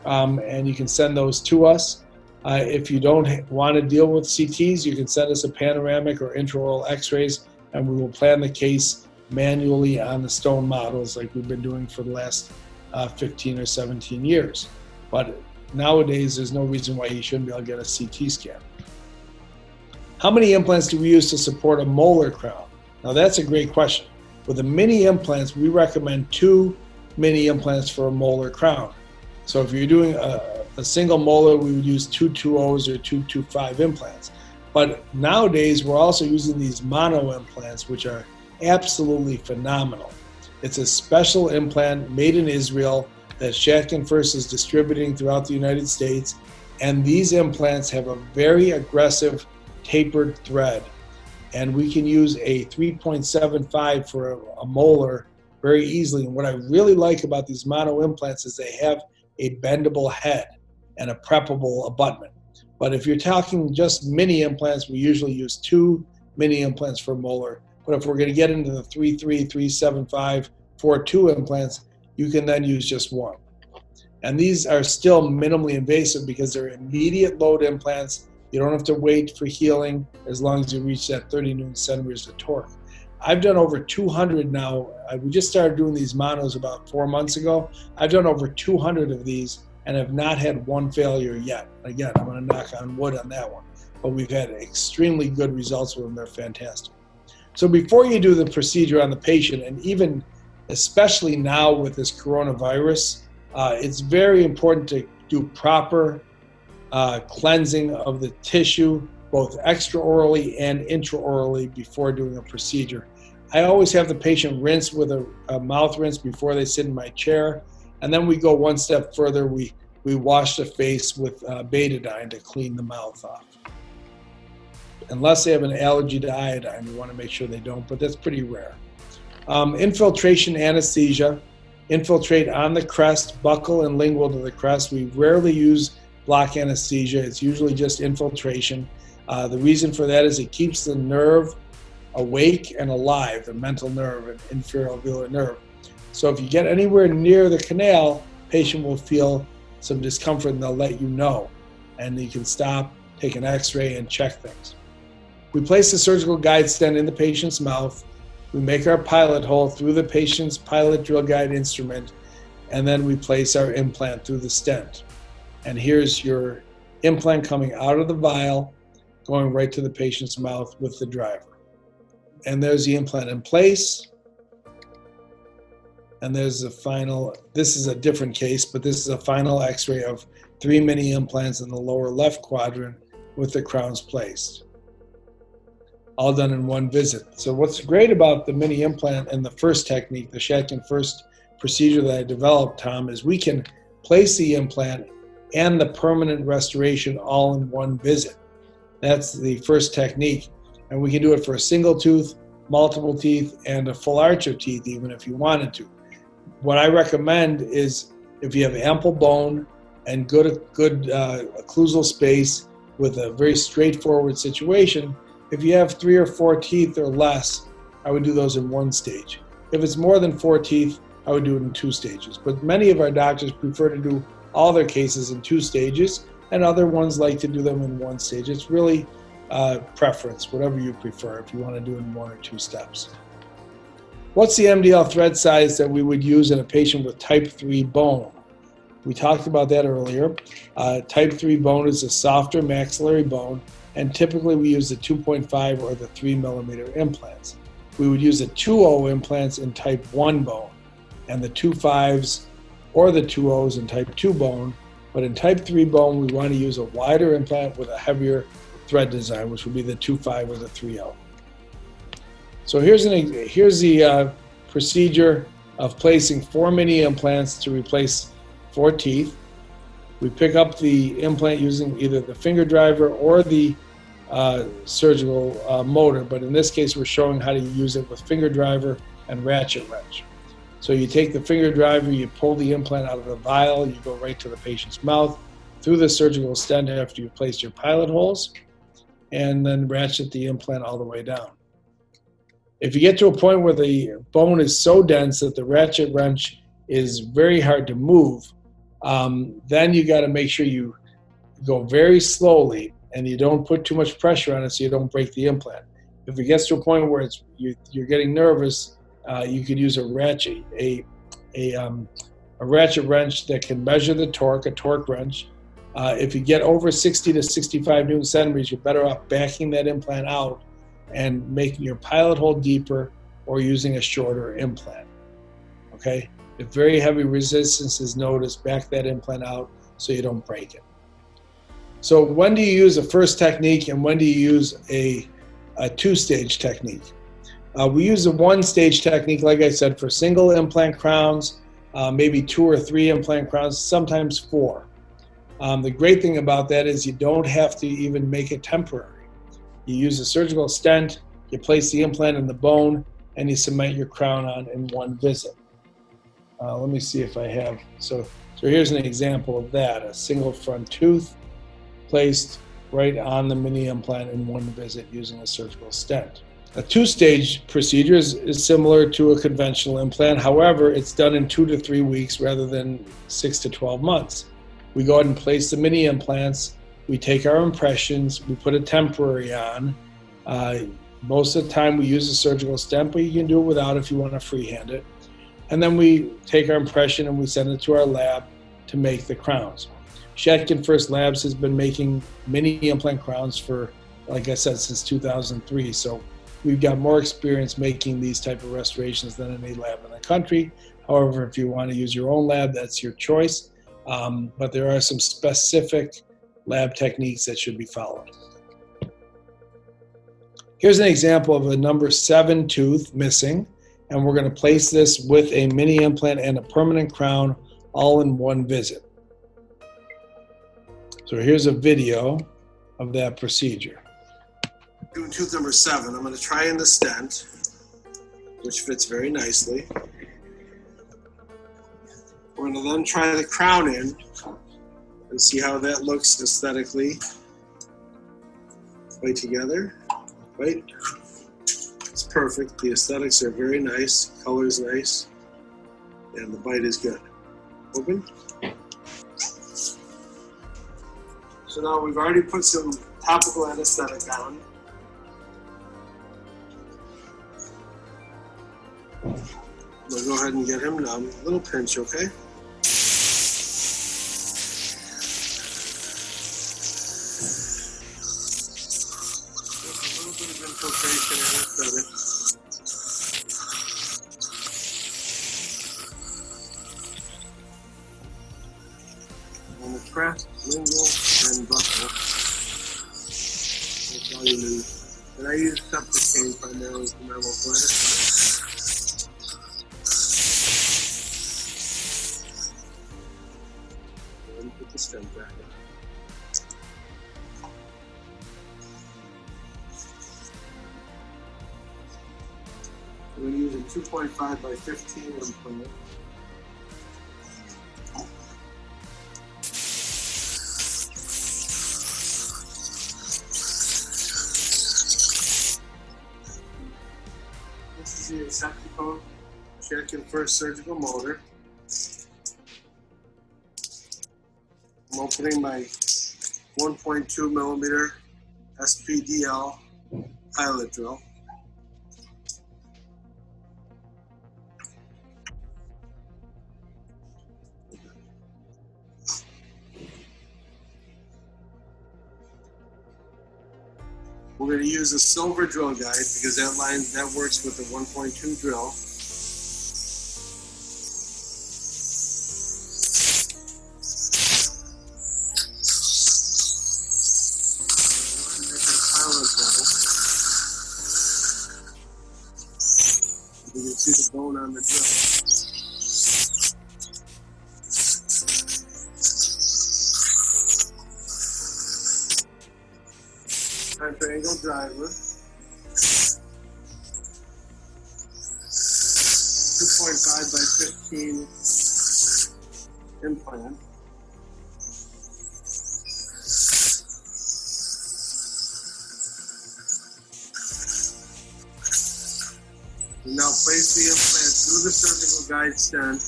And you can send those to us. If you don't want to deal with CTs, you can send us a panoramic or intraoral x-rays, and we will plan the case manually on the stone models like we've been doing for the last 15 or 17 years. But nowadays, there's no reason why you shouldn't be able to get a CT scan. How many implants do we use to support a molar crown? Now that's a great question. With the mini implants, we recommend 2 mini implants for a molar crown. So if you're doing a single molar, we would use 2 2.0s or 2 2.5 implants. But nowadays, we're also using these mono implants, which are absolutely phenomenal. It's a special implant made in Israel that Shatkin First is distributing throughout the United States. And these implants have a very aggressive tapered thread. And we can use a 3.75 for a molar very easily. And what I really like about these mono implants is they have a bendable head and a preppable abutment. But if you're talking just mini implants, we usually use 2 mini implants for molar. But if we're going to get into the 3.3, 3.75, 4.2 implants, you can then use just 1. And these are still minimally invasive because they're immediate load implants. You don't have to wait for healing as long as you reach that 30 Newton centimeters of torque. I've done over 200 now. We just started doing these monos about 4 months ago. I've done over 200 of these and have not had one failure yet. Again, I'm going to knock on wood on that one. But we've had extremely good results with them. They're fantastic. So before you do the procedure on the patient, and even especially now with this coronavirus, it's very important to do proper cleansing of the tissue, both extraorally and intraorally before doing a procedure. I always have the patient rinse with a mouth rinse before they sit in my chair, and then we go one step further. We wash the face with betadine to clean the mouth off. Unless they have an allergy to iodine, we want to make sure they don't, but that's pretty rare. Infiltration anesthesia. Infiltrate on the crest, buccal and lingual to the crest. We rarely use block anesthesia. It's usually just infiltration. The reason for that is it keeps the nerve awake and alive, the mental nerve and inferior alveolar nerve. So if you get anywhere near the canal, patient will feel some discomfort and they'll let you know. And you can stop, take an x-ray and check things. We place the surgical guide stent in the patient's mouth. We make our pilot hole through the patient's pilot drill guide instrument, and then we place our implant through the stent. And here's your implant coming out of the vial, going right to the patient's mouth with the driver. And there's the implant in place. And there's the final, this is a different case, but this is a final x-ray of 3 mini implants in the lower left quadrant with the crowns placed. All done in one visit. So what's great about the mini implant and the first technique, the Shatkin first procedure that I developed, Tom, is we can place the implant and the permanent restoration all in one visit. That's the first technique. And we can do it for a single tooth, multiple teeth, and a full arch of teeth, even if you wanted to. What I recommend is if you have ample bone and good occlusal space with a very straightforward situation, if you have 3 or 4 teeth or less, I would do those in one stage. If it's more than 4 teeth, I would do it in 2 stages. But many of our doctors prefer to do all their cases in 2 stages, and other ones like to do them in 1 stage. It's really preference, whatever you prefer, if you want to do it in 1 or 2 steps. What's the MDL thread size that we would use in a patient with type 3 bone? We talked about that earlier. Type 3 bone is a softer maxillary bone, and typically we use the 2.5 or the 3 millimeter implants. We would use the 2.0 implants in type 1 bone, and the 2.5s or the 2.0s in type 2 bone. But in type 3 bone, we want to use a wider implant with a heavier thread design, which would be the 2.5 or the 3.0. So here's the procedure of placing 4 mini implants to replace 4 teeth. We pick up the implant using either the finger driver or the surgical motor, but in this case we're showing how to use it with finger driver and ratchet wrench. So you take the finger driver, you pull the implant out of the vial, you go right to the patient's mouth through the surgical stent after you've placed your pilot holes, and then ratchet the implant all the way down. If you get to a point where the bone is so dense that the ratchet wrench is very hard to move, then you got to make sure you go very slowly and you don't put too much pressure on it so you don't break the implant. If it gets to a point where you're getting nervous, you could use a ratchet wrench that can measure the torque, a torque wrench. If you get over 60 to 65 Newton centimeters, you're better off backing that implant out and making your pilot hole deeper or using a shorter implant. Okay? If very heavy resistance is noticed, back that implant out so you don't break it. So when do you use a first technique and when do you use a 2-stage technique? We use a 1-stage technique, like I said, for single implant crowns, maybe 2 or 3 implant crowns, sometimes 4. The great thing about that is you don't have to even make it temporary. You use a surgical stent, you place the implant in the bone, and you cement your crown on in one visit. Let me see if I have, so here's an example of that, a single front tooth placed right on the mini implant in one visit using a surgical stent. A two-stage procedure is similar to a conventional implant. However, it's done in 2 to 3 weeks rather than 6 to 12 months. We go ahead and place the mini implants. We take our impressions. We put a temporary on. Most of the time we use a surgical stent, but you can do it without if you want to freehand it. And then we take our impression and we send it to our lab to make the crowns. Shatkin First Labs has been making mini implant crowns for, like I said, since 2003. So we've got more experience making these type of restorations than any lab in the country. However, if you want to use your own lab, that's your choice. But there are some specific lab techniques that should be followed. Here's an example of a number 7 tooth missing, and we're going to place this with a mini implant and a permanent crown all in one visit. So here's a video of that procedure. Doing tooth number 7, I'm going to try in the stent, which fits very nicely. We're going to then try the crown in and see how that looks aesthetically. Play together. Right? It's perfect. The aesthetics are very nice. Color is nice. And the bite is good. Open. So now we've already put some topical anesthetic on. We'll go ahead and get him numb. A little pinch, okay? Infiltration anesthetic. On the crest, lingual, and buccal. That's all you need. And I use Shatkin primarily for my local anesthetic. And put the stent back in. We're using 2.5 by 15 implement. This is the acceptable Shatkin First surgical motor. I'm opening my 1.2 millimeter SPDL pilot drill. We're going to use a silver drill guide because that works with the 1.2 drill. You can see the bone on the drill. Triangle driver, 2.5 by 15 implant. We now place the implant through the surgical guide stent.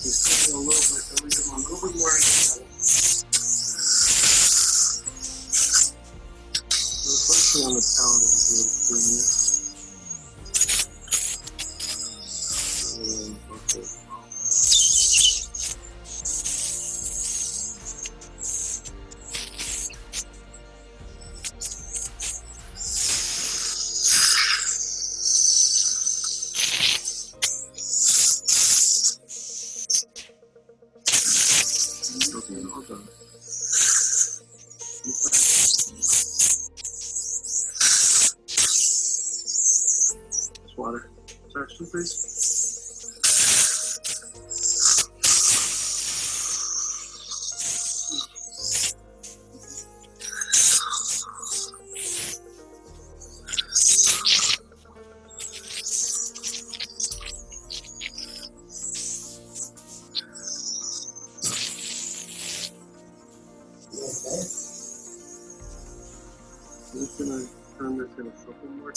He's a little bit, so we give him a little bit more anesthetic. Especially on the palate of the water. Section, please. just gonna turn this in a couple more.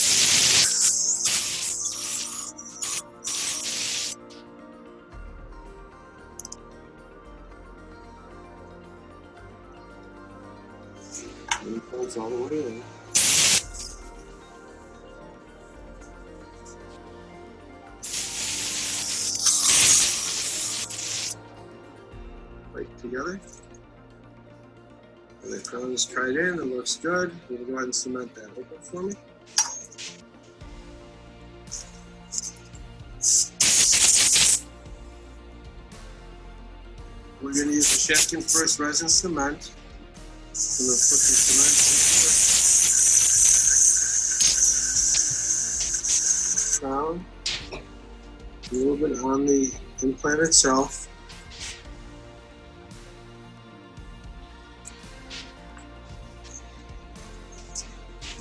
And it pulls all the way in. Right together. And the crown is tried in, it looks good. We'll go ahead and cement that open for me. We're going to use the Shatkin first resin cement. I'm going to put the cement into the crown, a little bit on the implant itself.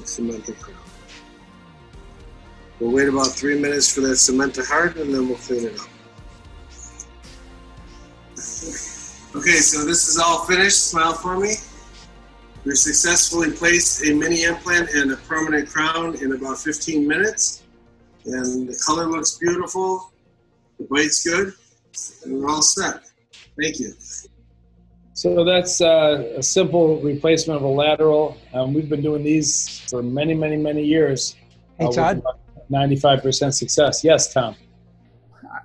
Cement the crown. We'll wait about 3 minutes for that cement to harden and then we'll clean it up. Okay, so this is all finished. Smile for me. We successfully placed a mini implant and a permanent crown in about 15 minutes. And the color looks beautiful. The bite's good. And we're all set. Thank you. So that's a simple replacement of a lateral. We've been doing these for many, many, many years. Hey, Todd. 95% success. Yes, Tom.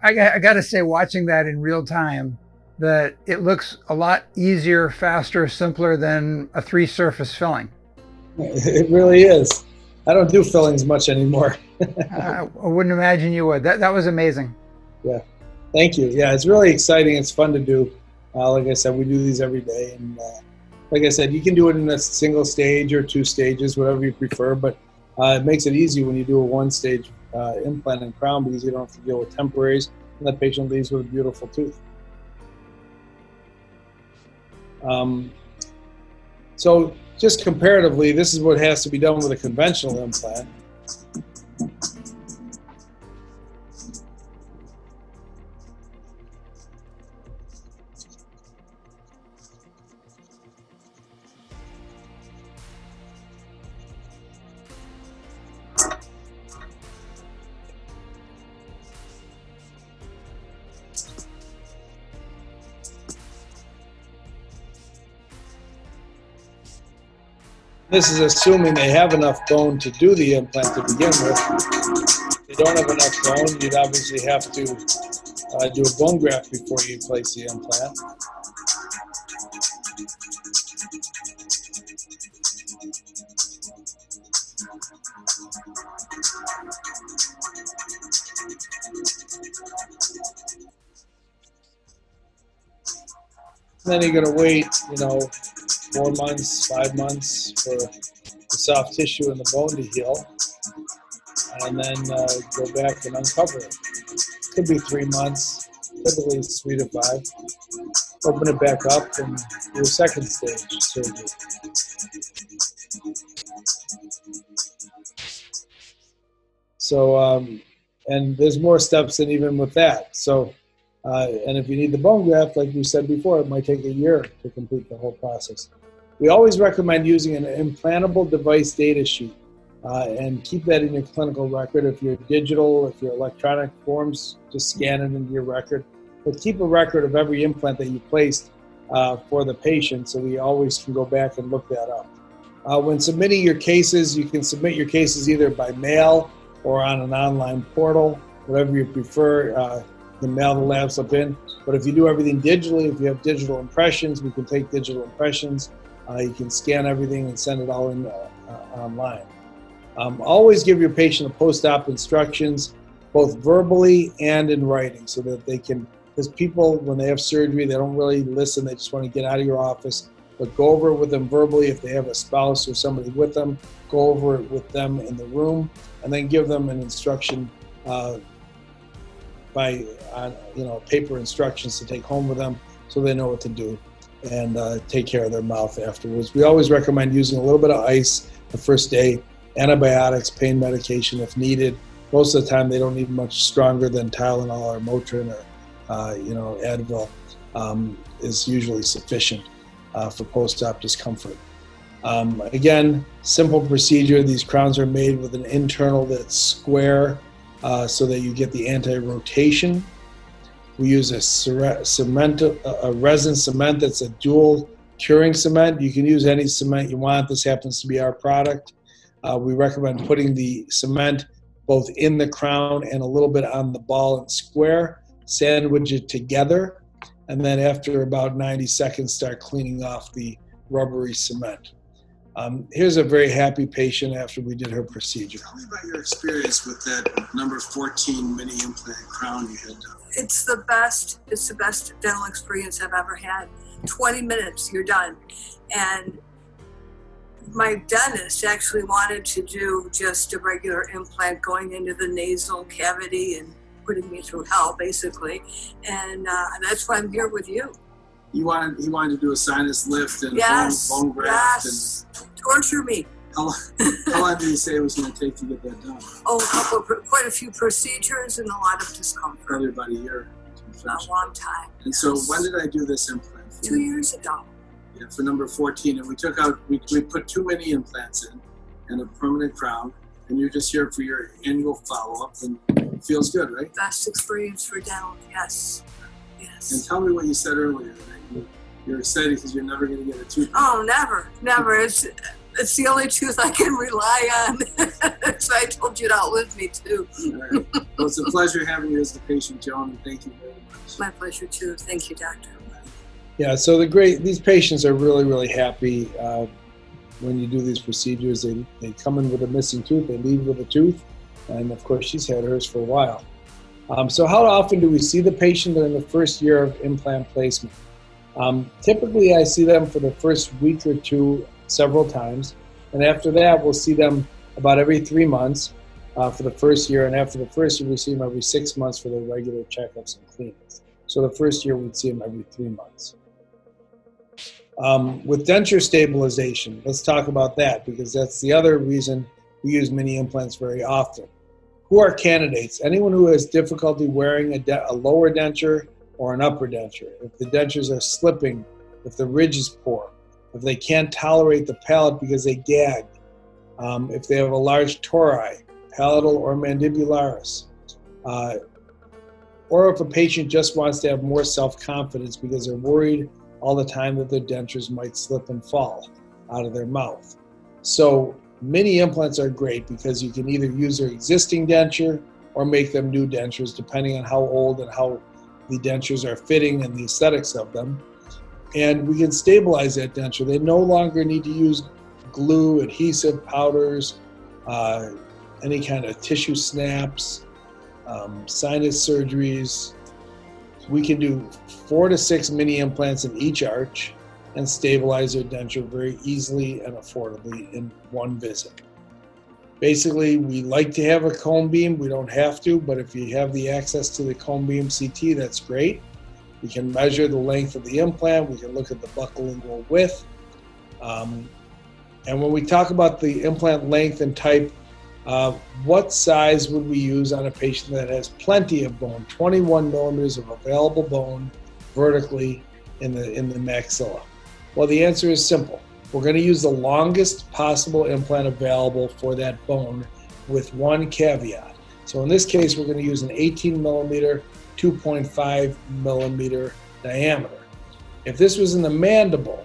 I got to say, watching that in real time, that it looks a lot easier, faster, simpler than a 3-surface filling. It really is. I don't do fillings much anymore. I wouldn't imagine you would. That was amazing. Yeah. Thank you. Yeah, it's really exciting. It's fun to do. Like I said, we do these every day. And like I said, you can do it in a single stage or 2 stages, whatever you prefer. But it makes it easy when you do a 1-stage implant and crown because you don't have to deal with temporaries. And the patient leaves with a beautiful tooth. So just comparatively, this is what has to be done with a conventional implant. This is assuming they have enough bone to do the implant to begin with. If they don't have enough bone, you'd obviously have to do a bone graft before you place the implant. Then you're going to wait, 4 months, 5 months for the soft tissue and the bone to heal, and then go back and uncover it. Could be 3 months, typically it's 3 to 5. Open it back up and do a second stage surgery. So, and there's more steps than even with that. So, and if you need the bone graft, like we said before, it might take a year to complete the whole process. We always recommend using an implantable device data sheet and keep that in your clinical record. If you're digital, if you're electronic forms, just scan it into your record. But keep a record of every implant that you placed for the patient so we always can go back and look that up. When submitting your cases, you can submit your cases either by mail or on an online portal, whatever you prefer. You can mail the lab slip in. But if you do everything digitally, if you have digital impressions, we can take digital impressions. You can scan everything and send it all in online. Always give your patient the post-op instructions, both verbally and in writing, so that they can, because people, when they have surgery, they don't really listen. They just want to get out of your office. But go over it with them verbally. If they have a spouse or somebody with them, go over it with them in the room, and then give them an instruction by paper instructions to take home with them so they know what to do and take care of their mouth afterwards. We always recommend using a little bit of ice the first day, antibiotics, pain medication if needed. Most of the time they don't need much stronger than Tylenol or Motrin or Advil is usually sufficient. for post-op discomfort. Again, simple procedure. These crowns are made with an internal that's square so that you get the anti-rotation. We use a resin cement that's a dual curing cement. You can use any cement you want. This happens to be our product. We recommend putting the cement both in the crown and a little bit on the ball and square, sandwich it together, and then after about 90 seconds, start cleaning off the rubbery cement. Here's a very happy patient after we did her procedure. Tell me about your experience with that number 14 mini implant crown you had done. It's the best dental experience I've ever had. 20 minutes, you're done. And my dentist actually wanted to do just a regular implant going into the nasal cavity and putting me through hell, basically. And that's why I'm here with you. He wanted to do a sinus lift and bone graft. Yes. Torture me. How long did he say it was going to take to get that done? Oh, quite a few procedures and a lot of discomfort. Probably about a year. A long time. And so when did I do this implant? 2 years ago. Yeah, for number 14. And we put 2 mini implants in and a permanent crown. And you're just here for your annual follow-up. And it feels good, right? Best experience for dental, yes. Yes. And tell me what you said earlier. You're excited because you're never going to get a tooth. Oh, never. It's the only tooth I can rely on. So I told you to outlive me too. All right. Well, it's a pleasure having you as the patient, Joan, and thank you very much. My pleasure too. Thank you, doctor. Yeah, so these patients are really, really happy when you do these procedures. They come in with a missing tooth, they leave with a tooth, and of course she's had hers for a while. So how often do we see the patient during the first year of implant placement? Typically I see them for the first week or two several times, and after that we'll see them about every 3 months for the first year, and after the first year we see them every 6 months for their regular checkups and cleanings. So the first year we'd see them every 3 months. With denture stabilization, let's talk about that because that's the other reason we use mini implants very often. Who are candidates? Anyone who has difficulty wearing a lower denture or an upper denture. If the dentures are slipping, if the ridge is poor, if they can't tolerate the palate because they gag, if they have a large tori, palatal or mandibularis, or if a patient just wants to have more self-confidence because they're worried all the time that their dentures might slip and fall out of their mouth. So mini implants are great because you can either use their existing denture or make them new dentures depending on how old and how the dentures are fitting and the aesthetics of them. And we can stabilize that denture. They no longer need to use glue, adhesive, powders, any kind of tissue snaps, sinus surgeries. We can do 4 to 6 mini implants in each arch and stabilize their denture very easily and affordably in one visit. Basically, we like to have a cone beam. We don't have to, but if you have the access to the cone beam CT, that's great. We can measure the length of the implant. We can look at the buccolingual width. And when we talk about the implant length and type, what size would we use on a patient that has plenty of bone, 21 millimeters of available bone vertically in the maxilla? Well, the answer is simple. We're going to use the longest possible implant available for that bone with one caveat. So in this case, we're going to use an 18 millimeter, 2.5 millimeter diameter. If this was in the mandible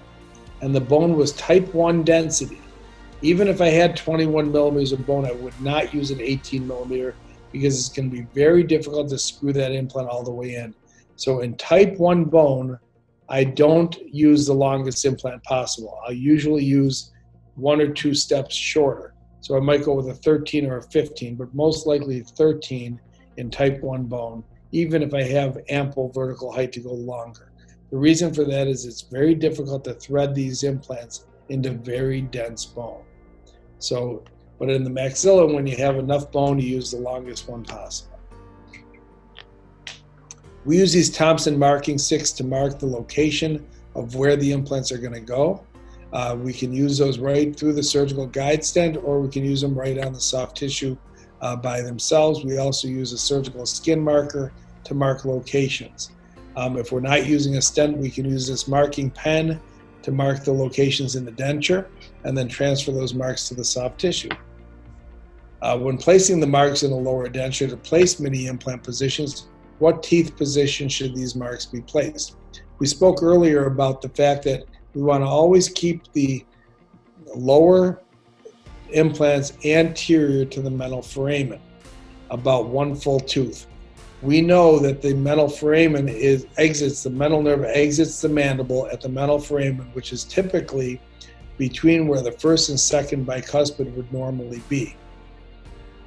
and the bone was type 1 density, even if I had 21 millimeters of bone, I would not use an 18 millimeter because it's going to be very difficult to screw that implant all the way in. So in type 1 bone, I don't use the longest implant possible. I'll usually use 1 or 2 steps shorter. So I might go with a 13 or a 15, but most likely 13 in type 1 bone, even if I have ample vertical height to go longer. The reason for that is it's very difficult to thread these implants into very dense bone. So, but in the maxilla, when you have enough bone, you use the longest one possible. We use these Thompson marking sticks to mark the location of where the implants are going to go. We can use those right through the surgical guide stent, or we can use them right on the soft tissue by themselves. We also use a surgical skin marker to mark locations. If we're not using a stent, we can use this marking pen to mark the locations in the denture and then transfer those marks to the soft tissue. When placing the marks in a lower denture to place mini implant positions, what teeth position should these marks be placed? We spoke earlier about the fact that we want to always keep the lower implants anterior to the mental foramen, about 1 full tooth. We know that the mental foramen the mental nerve exits the mandible at the mental foramen, which is typically between where the first and second bicuspid would normally be.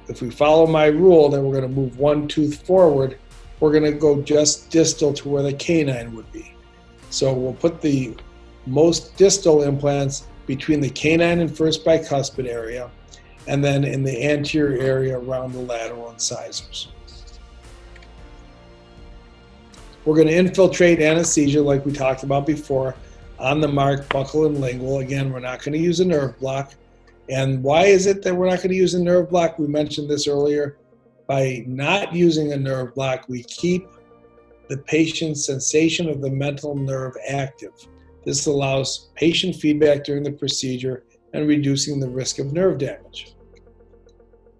If we follow my rule, then we're going to move 1 tooth forward. We're going to go just distal to where the canine would be. So we'll put the most distal implants between the canine and first bicuspid area, and then in the anterior area around the lateral incisors. We're going to infiltrate anesthesia like we talked about before on the mark, buccal, and lingual. Again, we're not going to use a nerve block. And why is it that we're not going to use a nerve block? We mentioned this earlier. By not using a nerve block, we keep the patient's sensation of the mental nerve active. This allows patient feedback during the procedure and reducing the risk of nerve damage.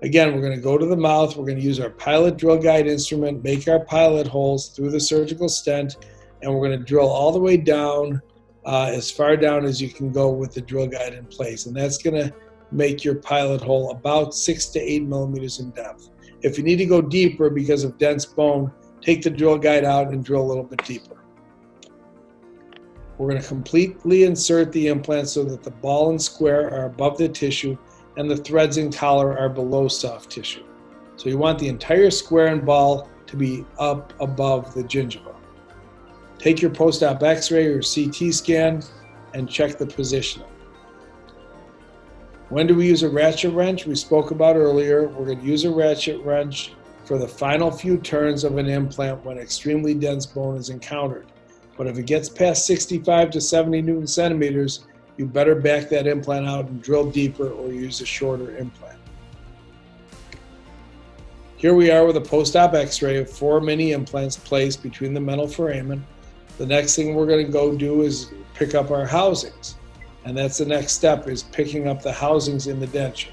Again, we're going to go to the mouth. We're going to use our pilot drill guide instrument, make our pilot holes through the surgical stent, and we're going to drill all the way down, as far down as you can go with the drill guide in place. And that's going to make your pilot hole about 6 to 8 millimeters in depth. If you need to go deeper because of dense bone, take the drill guide out and drill a little bit deeper. We're going to completely insert the implant so that the ball and square are above the tissue and the threads and collar are below soft tissue. So you want the entire square and ball to be up above the gingiva. Take your post-op x-ray or CT scan and check the positioning. When do we use a ratchet wrench? We spoke about earlier. We're going to use a ratchet wrench for the final few turns of an implant when extremely dense bone is encountered. But if it gets past 65 to 70 Newton centimeters, you better back that implant out and drill deeper or use a shorter implant. Here we are with a post-op x-ray of 4 mini implants placed between the mental foramen. The next thing we're going to go do is pick up our housings. And that's the next step, is picking up the housings in the denture.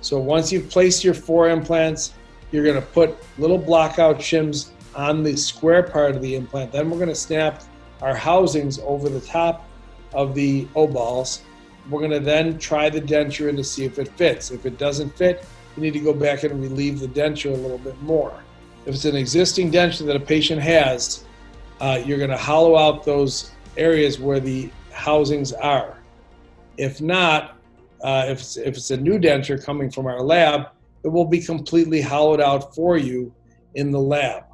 So once you've placed your 4 implants, you're going to put little block-out shims on the square part of the implant. Then we're going to snap our housings over the top of the O-balls. We're going to then try the denture in to see if it fits. If it doesn't fit, you need to go back and relieve the denture a little bit more. If it's an existing denture that a patient has, you're going to hollow out those areas where the housings are. If not, if it's a new denture coming from our lab, it will be completely hollowed out for you in the lab.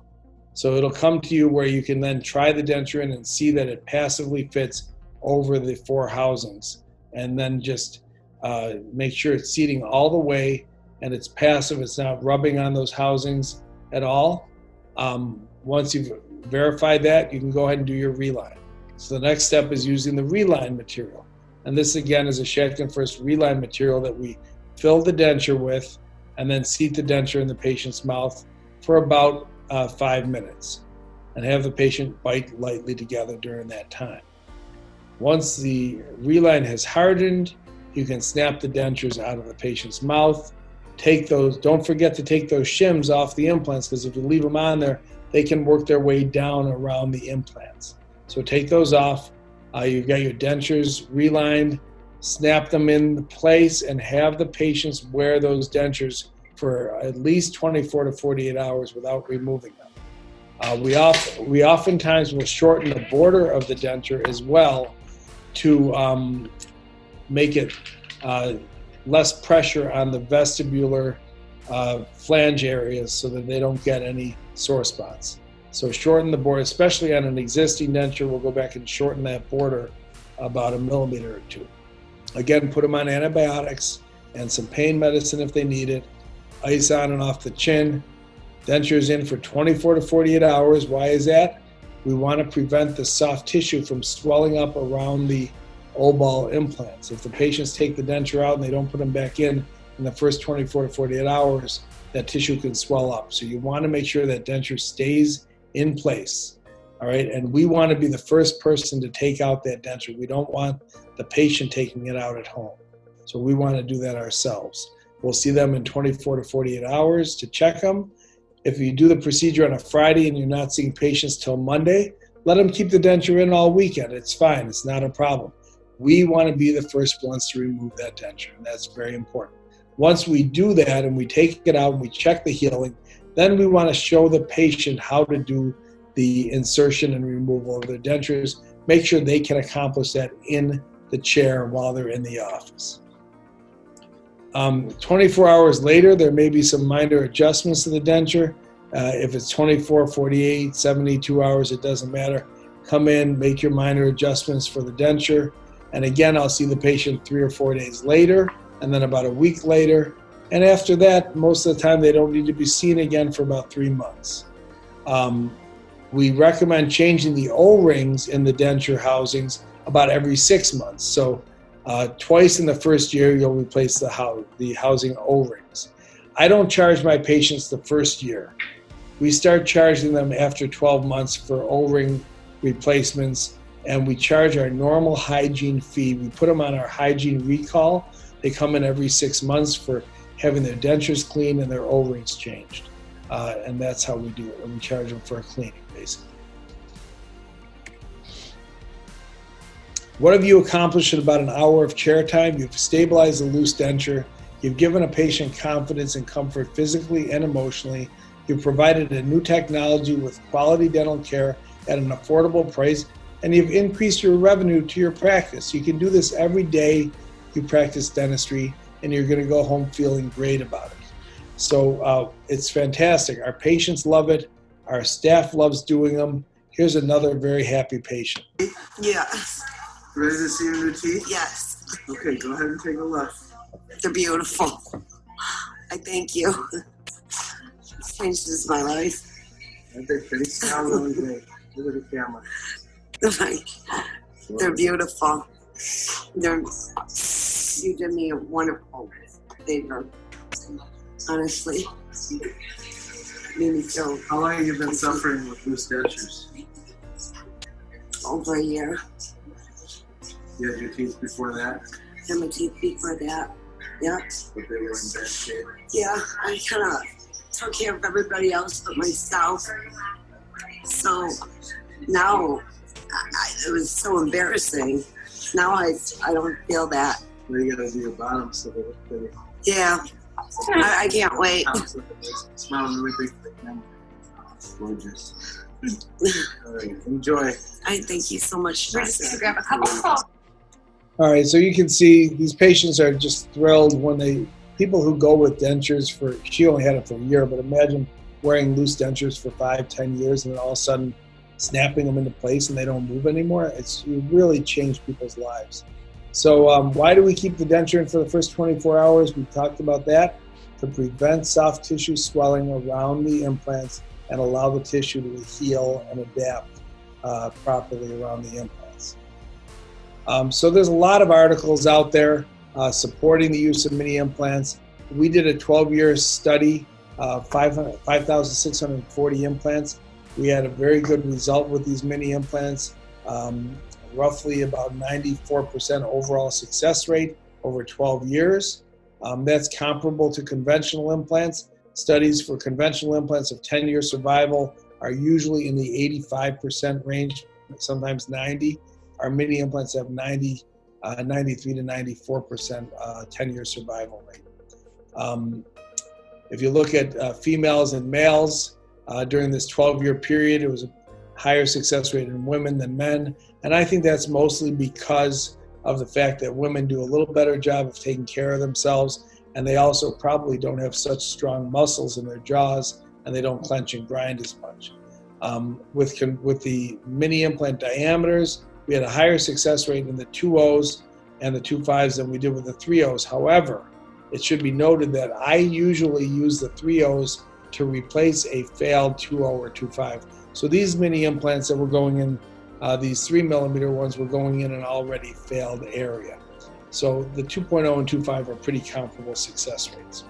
So it'll come to you where you can then try the denture in and see that it passively fits over the 4 housings. And then just make sure it's seating all the way and it's passive, it's not rubbing on those housings at all. Once you've verified that, you can go ahead and do your reline. So the next step is using the reline material. And this again is a Shatkin First reline material that we fill the denture with and then seat the denture in the patient's mouth for about 5 minutes and have the patient bite lightly together during that time. Once the reline has hardened, you can snap the dentures out of the patient's mouth. Take those, don't forget to take those shims off the implants, because if you leave them on there, they can work their way down around the implants. So take those off. You've got your dentures relined, snap them in place, and have the patients wear those dentures for at least 24 to 48 hours without removing them. We oftentimes will shorten the border of the denture as well to make it less pressure on the vestibular flange areas so that they don't get any sore spots. So shorten the border, especially on an existing denture. We'll go back and shorten that border about 1 millimeter or 2. Again, put them on antibiotics and some pain medicine if they need it. Ice on and off the chin. Dentures in for 24 to 48 hours. Why is that? We want to prevent the soft tissue from swelling up around the O-ball implants. If the patients take the denture out and they don't put them back in the first 24 to 48 hours, that tissue can swell up. So you want to make sure that denture stays in place. all right? And we want to be the first person to take out that denture. We don't want the patient taking it out at home. So we want to do that ourselves. We'll see them in 24 to 48 hours to check them. If you do the procedure on a Friday and you're not seeing patients till Monday, let them keep the denture in all weekend. It's fine. It's not a problem. We want to be the first ones to remove that denture, and that's very important. Once we do that and we take it out and we check the healing, then we want to show the patient how to do the insertion and removal of their dentures. Make sure they can accomplish that in the chair while they're in the office. 24 hours later, there may be some minor adjustments to the denture. If it's 24, 48, 72 hours, it doesn't matter. Come in, make your minor adjustments for the denture. And again, I'll see the patient 3 or 4 days later, and then about a week later. And after that, most of the time, they don't need to be seen again for about 3 months. We recommend changing the O-rings in the denture housings about every 6 months. So twice in the first year, you'll replace the housing O-rings. I don't charge my patients the first year. We start charging them after 12 months for O-ring replacements, and we charge our normal hygiene fee. We put them on our hygiene recall. They come in every 6 months for having their dentures cleaned and their O-rings changed. And that's how we do it. And we charge them for a cleaning, basically. What have you accomplished in about an hour of chair time? You've stabilized a loose denture. You've given a patient confidence and comfort physically and emotionally. You've provided a new technology with quality dental care at an affordable price, and you've increased your revenue to your practice. You can do this every day you practice dentistry, and you're going to go home feeling great about it. So it's fantastic. Our patients love it. Our staff loves doing them. Here's another very happy patient. Yes. Ready to see your new teeth? Yes. Okay, go ahead and take a look. They're beautiful. I thank you. It changes my life. Aren't they pretty? Smile really great. Look at the camera. They're beautiful. You did me a wonderful favor. Honestly. Made me feel How long have you been suffering with loose dentures? over a year. You had your teeth before that, Had my teeth before that. Yeah. but they were in bad shape. Yeah, I kind of took care of everybody else but myself. So now it was so embarrassing. Now I don't feel that. Now you gotta do your bottom so they look pretty. Yeah, I can't wait. Smile really big for the camera. Gorgeous. All right, enjoy. I thank you so much. We're just gonna grab a couple calls. All right, so you can see these patients are just thrilled when people who go with dentures she only had it for a year, but imagine wearing loose dentures for 5-10 years and then all of a sudden snapping them into place and they don't move anymore. You really change people's lives. So why do we keep the denture in for the first 24 hours? We talked about that, to prevent soft tissue swelling around the implants and allow the tissue to heal and adapt properly around the implants. So there's a lot of articles out there supporting the use of mini implants. We did a 12-year study, 5,640 implants. We had a very good result with these mini implants, roughly about 94% overall success rate over 12 years. That's comparable to conventional implants. Studies for conventional implants of 10-year survival are usually in the 85% range, sometimes 90. Our mini implants have 93 to 94% 10-year survival rate. If you look at females and males during this 12-year period, it was a higher success rate in women than men. And I think that's mostly because of the fact that women do a little better job of taking care of themselves, and they also probably don't have such strong muscles in their jaws, and they don't clench and grind as much. With the mini implant diameters, we had a higher success rate in the 2.0s and the 2.5s than we did with the 3.0s. However, it should be noted that I usually use the 3.0s to replace a failed 2.0 or 2.5. So these mini implants that were going in, these 3mm ones were going in an already failed area. So the 2.0 and 2.5 are pretty comparable success rates.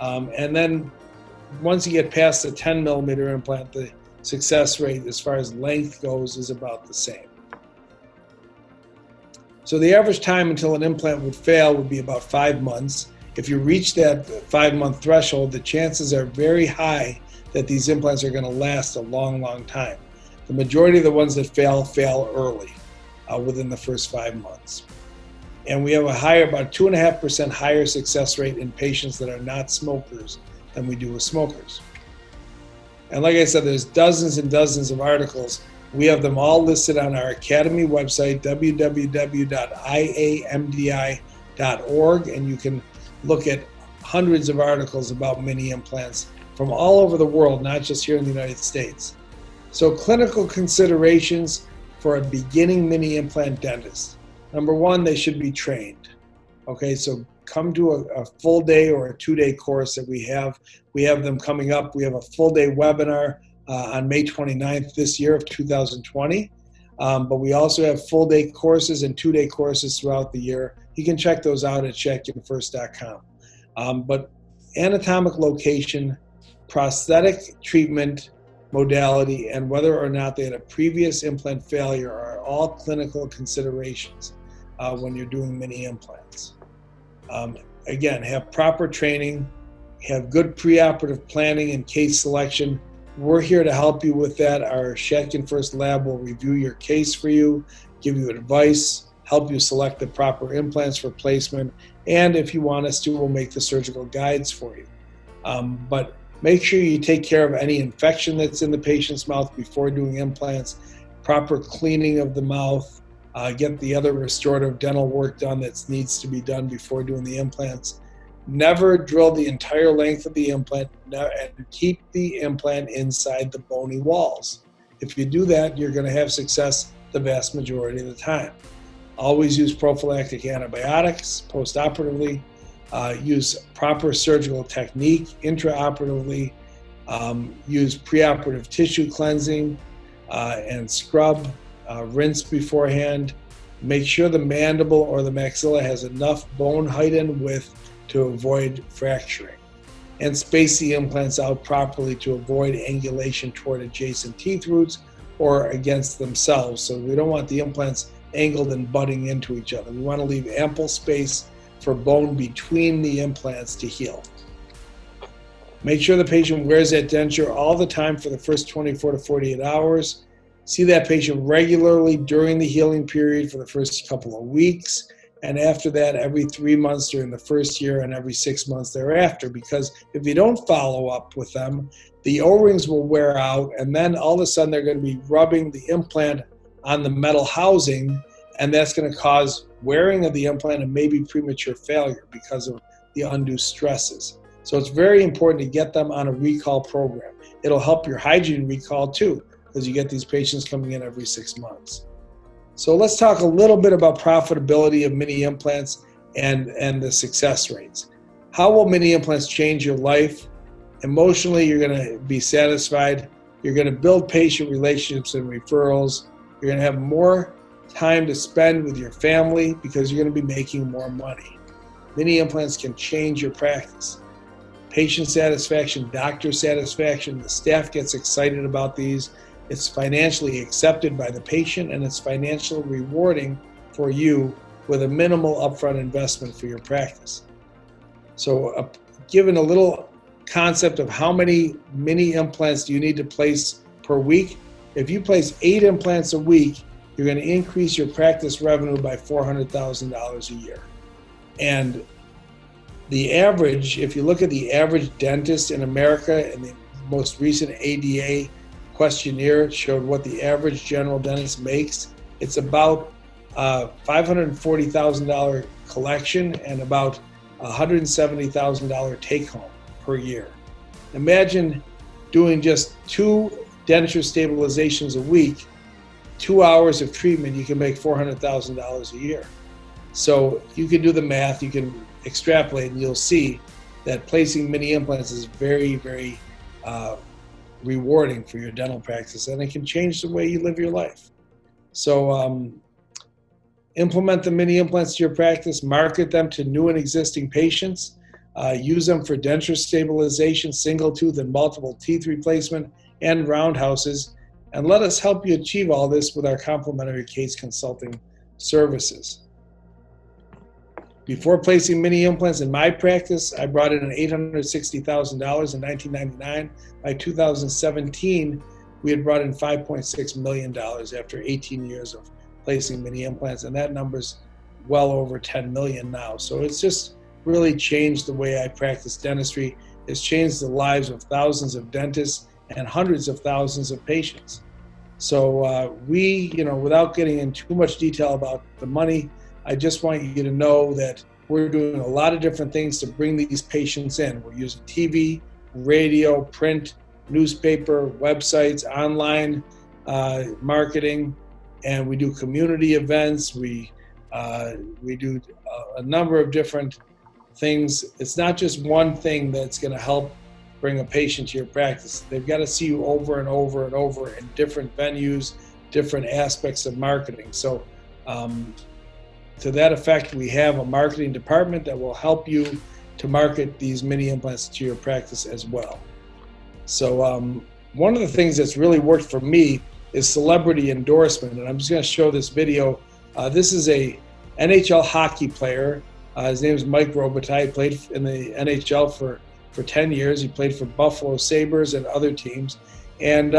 And then once you get past the 10mm implant, the success rate as far as length goes is about the same. So the average time until an implant would fail would be about 5 months. If you reach that 5-month threshold, the chances are very high that these implants are going to last a long, long time. The majority of the ones that fail early, within the first 5 months. And we have about 2.5% higher success rate in patients that are not smokers than we do with smokers. And like I said, there's dozens and dozens of articles. We have them all listed on our Academy website, www.iamdi.org, and you can look at hundreds of articles about mini implants from all over the world, not just here in the United States. So clinical considerations for a beginning mini implant dentist. Number one, they should be trained. Okay, so come to a full day or a 2-day course that we have. We have them coming up. We have a full day webinar on May 29th this year of 2020. But we also have full day courses and 2-day courses throughout the year. You can check those out at shatkinfirst.com. But anatomic location, prosthetic treatment modality, and whether or not they had a previous implant failure are all clinical considerations when you're doing mini implants. Again, have proper training, have good preoperative planning and case selection. We're here to help you with that. Our Shatkin First Lab will review your case for you, give you advice, help you select the proper implants for placement, and if you want us to, we'll make the surgical guides for you. But make sure you take care of any infection that's in the patient's mouth before doing implants, proper cleaning of the mouth, get the other restorative dental work done that needs to be done before doing the implants. Never drill the entire length of the implant and keep the implant inside the bony walls. If you do that, you're going to have success the vast majority of the time. Always use prophylactic antibiotics post-operatively. Use proper surgical technique intraoperatively. Use preoperative tissue cleansing and scrub. Rinse beforehand. Make sure the mandible or the maxilla has enough bone height and width to avoid fracturing. And space the implants out properly to avoid angulation toward adjacent teeth roots or against themselves. So we don't want the implants angled and butting into each other. We want to leave ample space for bone between the implants to heal. Make sure the patient wears that denture all the time for the first 24 to 48 hours. See that patient regularly during the healing period for the first couple of weeks, and after that every 3 months during the first year and every 6 months thereafter, because if you don't follow up with them, the O-rings will wear out, and then all of a sudden they're going to be rubbing the implant on the metal housing, and that's going to cause wearing of the implant and maybe premature failure because of the undue stresses. So it's very important to get them on a recall program. It'll help your hygiene recall too, because you get these patients coming in every 6 months. So let's talk a little bit about profitability of mini implants and the success rates. How will mini implants change your life? Emotionally, you're going to be satisfied. You're going to build patient relationships and referrals. You're going to have more time to spend with your family because you're going to be making more money. Mini implants can change your practice. Patient satisfaction, doctor satisfaction, the staff gets excited about these. It's financially accepted by the patient, and it's financially rewarding for you with a minimal upfront investment for your practice. So given a little concept of how many mini implants do you need to place per week, if you place 8 implants a week, you're going to increase your practice revenue by $400,000 a year. And the average, if you look at the average dentist in America, and the most recent ADA questionnaire showed what the average general dentist makes, it's about $540,000 collection and about $170,000 take home per year. Imagine doing just 2 denture stabilizations a week, 2 hours of treatment, you can make $400,000 a year. So you can do the math, you can extrapolate, and you'll see that placing mini implants is very, very rewarding for your dental practice, and it can change the way you live your life. So implement the mini implants to your practice, market them to new and existing patients, use them for denture stabilization, single tooth and multiple teeth replacement, and roundhouses, and let us help you achieve all this with our complimentary case consulting services. Before placing mini implants in my practice, I brought in $860,000 in 1999. By 2017, we had brought in $5.6 million after 18 years of placing mini implants, and that number's well over 10 million now. So it's just really changed the way I practice dentistry. It's changed the lives of thousands of dentists and hundreds of thousands of patients. So without getting into too much detail about the money, I just want you to know that we're doing a lot of different things to bring these patients in. We're using TV, radio, print, newspaper, websites, online marketing, and we do community events. We do a number of different things. It's not just one thing that's going to help bring a patient to your practice. They've got to see you over and over and over in different venues, different aspects of marketing. So to that effect, we have a marketing department that will help you to market these mini implants to your practice as well. So one of the things that's really worked for me is celebrity endorsement. And I'm just going to show this video. This is a NHL hockey player. His name is Mike Robitaille. He played in the NHL for 10 years. He played for Buffalo Sabres and other teams. And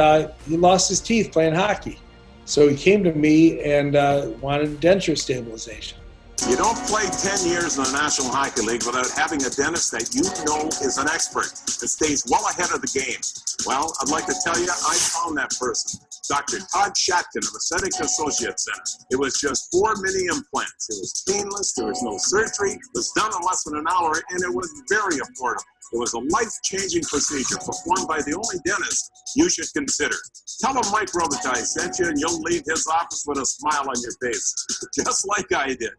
he lost his teeth playing hockey. So he came to me and wanted denture stabilization. You don't play 10 years in the National Hockey League without having a dentist that you know is an expert, that stays well ahead of the game. Well, I'd like to tell you, I found that person. Dr. Todd Shatkin of Aesthetic Associates Center. It was just 4 mini implants. It was painless, there was no surgery, it was done in less than an hour, and it was very affordable. It was a life-changing procedure performed by the only dentist you should consider. Tell him Mike Robitaille sent you, and you'll leave his office with a smile on your face, just like I did.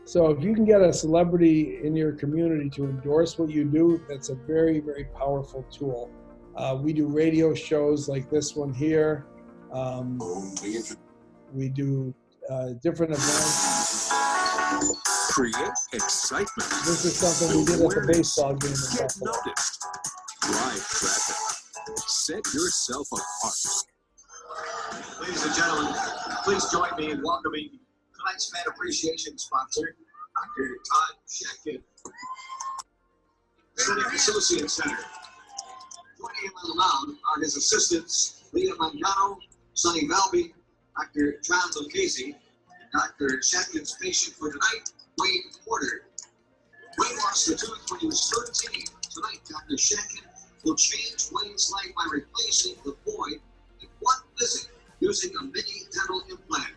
So if you can get a celebrity in your community to endorse what you do, that's a very, very powerful tool. We do radio shows like this one here. We do different events. Create excitement. This is something we did at the baseball game in Get Buffalo. noticed. Drive traffic. Set yourself apart. Ladies and gentlemen, please join me in welcoming tonight's fan appreciation sponsor, Dr. Todd Shatkin, Aesthetic Associates Center. Joining him on the mound are his assistants, Leah Mangano, Sonny Valby, Dr. John Lucchese, and Dr. Shatkin's patient for tonight, Wayne Porter. Wayne lost a tooth when he was 13. Tonight, Dr. Shatkin will change Wayne's life by replacing the void in one visit using a mini dental implant.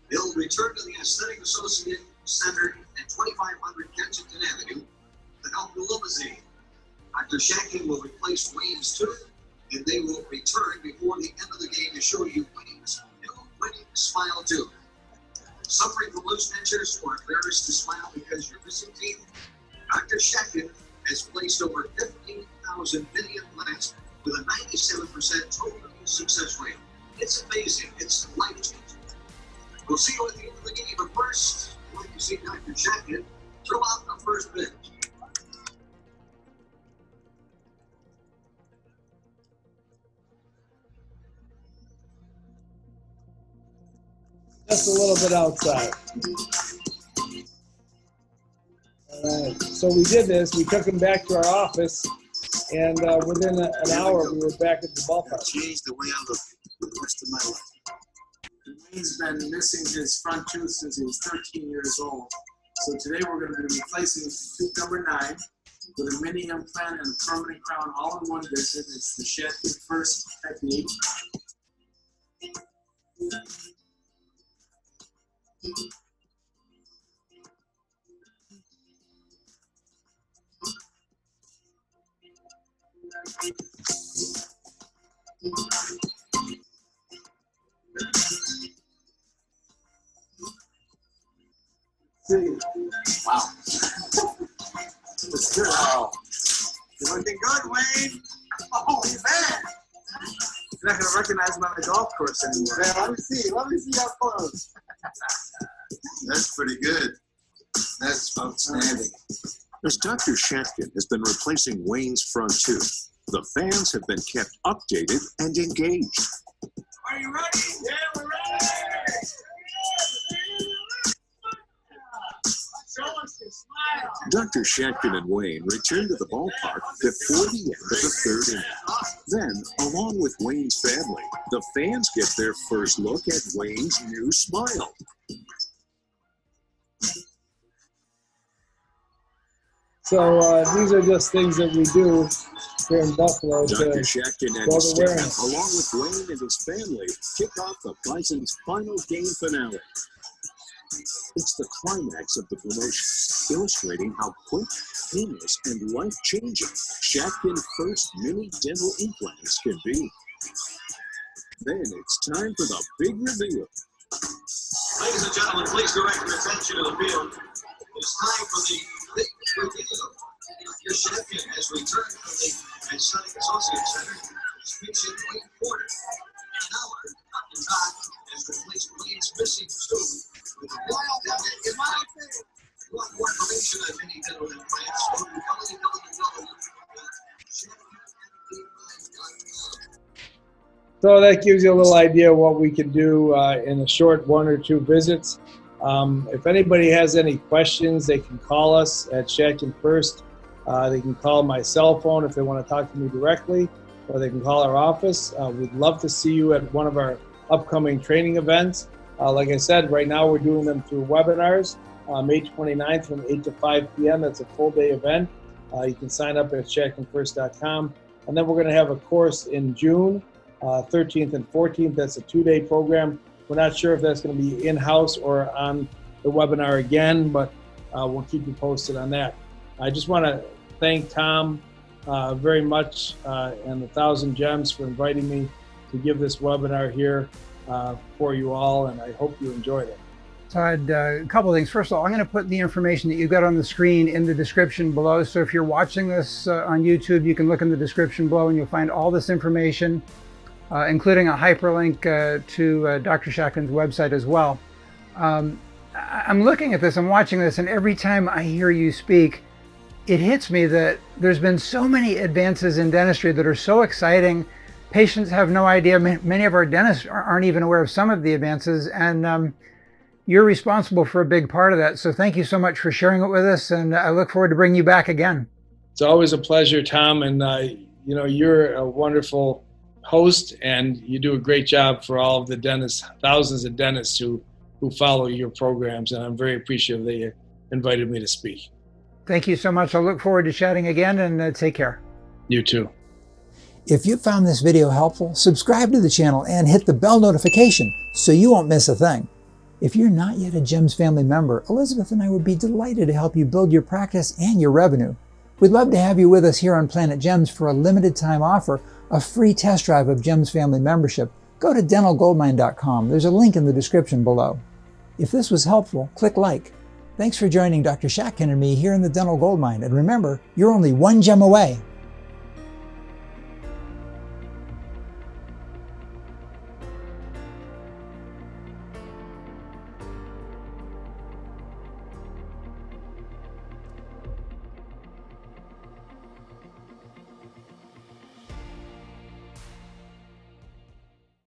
He'll return to the Aesthetic Associate Center at 2500 Kensington Avenue to help the limousine. Dr. Shatkin will replace Wayne's tooth, and they will return before the end of the game to show you Wayne's new winning smile tooth. Suffering from loose dentures or embarrassed to smile because you're missing teeth? Dr. Shatkin has placed over 15,000 mini implants with a 97% total success rate. It's amazing. It's life-changing. We'll see you at the end of the game, but first, I'd like to see Dr. Shatkin throw out the first pitch. Just a little bit outside. All right, so we did this. We took him back to our office, and within an hour, we were back at the ballpark. Changed the way I look for the rest of my life. Wayne's been missing his front tooth since he was 13 years old. So today we're going to be replacing tooth number 9 with a mini implant and a permanent crown all in one visit. It's the Shatkin first technique. Wow. It's good. Wow. You're looking good, Wayne. Oh, man. You're not going to recognize him on the golf course anymore. Man, let me see how close. That's pretty good. That's outstanding. As Dr. Shatkin has been replacing Wayne's front tooth, The fans have been kept updated and engaged. Are you ready? Yeah, we're ready. Show us your smile. Dr. Shatkin and Wayne return to the ballpark before the end of the third inning. Then, along with Wayne's family, the fans get their first look at Wayne's new smile. So these are just things that we do here in Buffalo. Dr. Shatkin and his staff, along with Wayne and his family, kick off the Bison's final game finale. It's the climax of the promotion, illustrating how quick, painless, and life-changing Shatkin First Mini Dental Implants can be. Then it's time for the big reveal. Ladies and gentlemen, please direct your attention to the field. It's time for the big reveal. Dr. Shatkin has returned from the Aesthetic Associate Center. Speaks in Wayne Porter. And now, Dr. Todd has replaced Wayne's missing student with a wild dentist in my opinion. You want more information on many dental implants? Go to www.shatkinimplants.com. So that gives you a little idea of what we can do in a short 1 or 2 visits. If anybody has any questions, they can call us at Shatkin First. They can call my cell phone if they want to talk to me directly, or they can call our office. We'd love to see you at one of our upcoming training events. Like I said, right now we're doing them through webinars, May 29th from 8 to 5 p.m. That's a full-day event. You can sign up at shatkinfirst.com. And then we're going to have a course in June, 13th and 14th. That's a 2-day program. We're not sure if that's going to be in-house or on the webinar again, but we'll keep you posted on that. I just want to thank Tom very much and the 1,000 Gems for inviting me to give this webinar here for you all, and I hope you enjoyed it. Todd, a couple of things. First of all, I'm going to put the information that you got on the screen in the description below. So if you're watching this on YouTube, you can look in the description below and you'll find all this information, including a hyperlink to Dr. Shatkin's website as well. I'm looking at this, I'm watching this, and every time I hear you speak, it hits me that there's been so many advances in dentistry that are so exciting. Patients have no idea. Many of our dentists aren't even aware of some of the advances, and you're responsible for a big part of that. So thank you so much for sharing it with us, and I look forward to bringing you back again. It's always a pleasure, Tom, and you know, you're a wonderful host, and you do a great job for all of the dentists, thousands of dentists who follow your programs, and I'm very appreciative that you invited me to speak. Thank you so much. I look forward to chatting again, and take care. You too. If you found this video helpful, subscribe to the channel and hit the bell notification so you won't miss a thing. If you're not yet a GEMS family member, Elizabeth and I would be delighted to help you build your practice and your revenue. We'd love to have you with us here on Planet GEMS for a limited time offer, a free test drive of GEMS family membership. Go to dentalgoldmine.com. There's a link in the description below. If this was helpful, click like. Thanks for joining Dr. Shatkin and me here in the Dental Goldmine. And remember, you're only one gem away.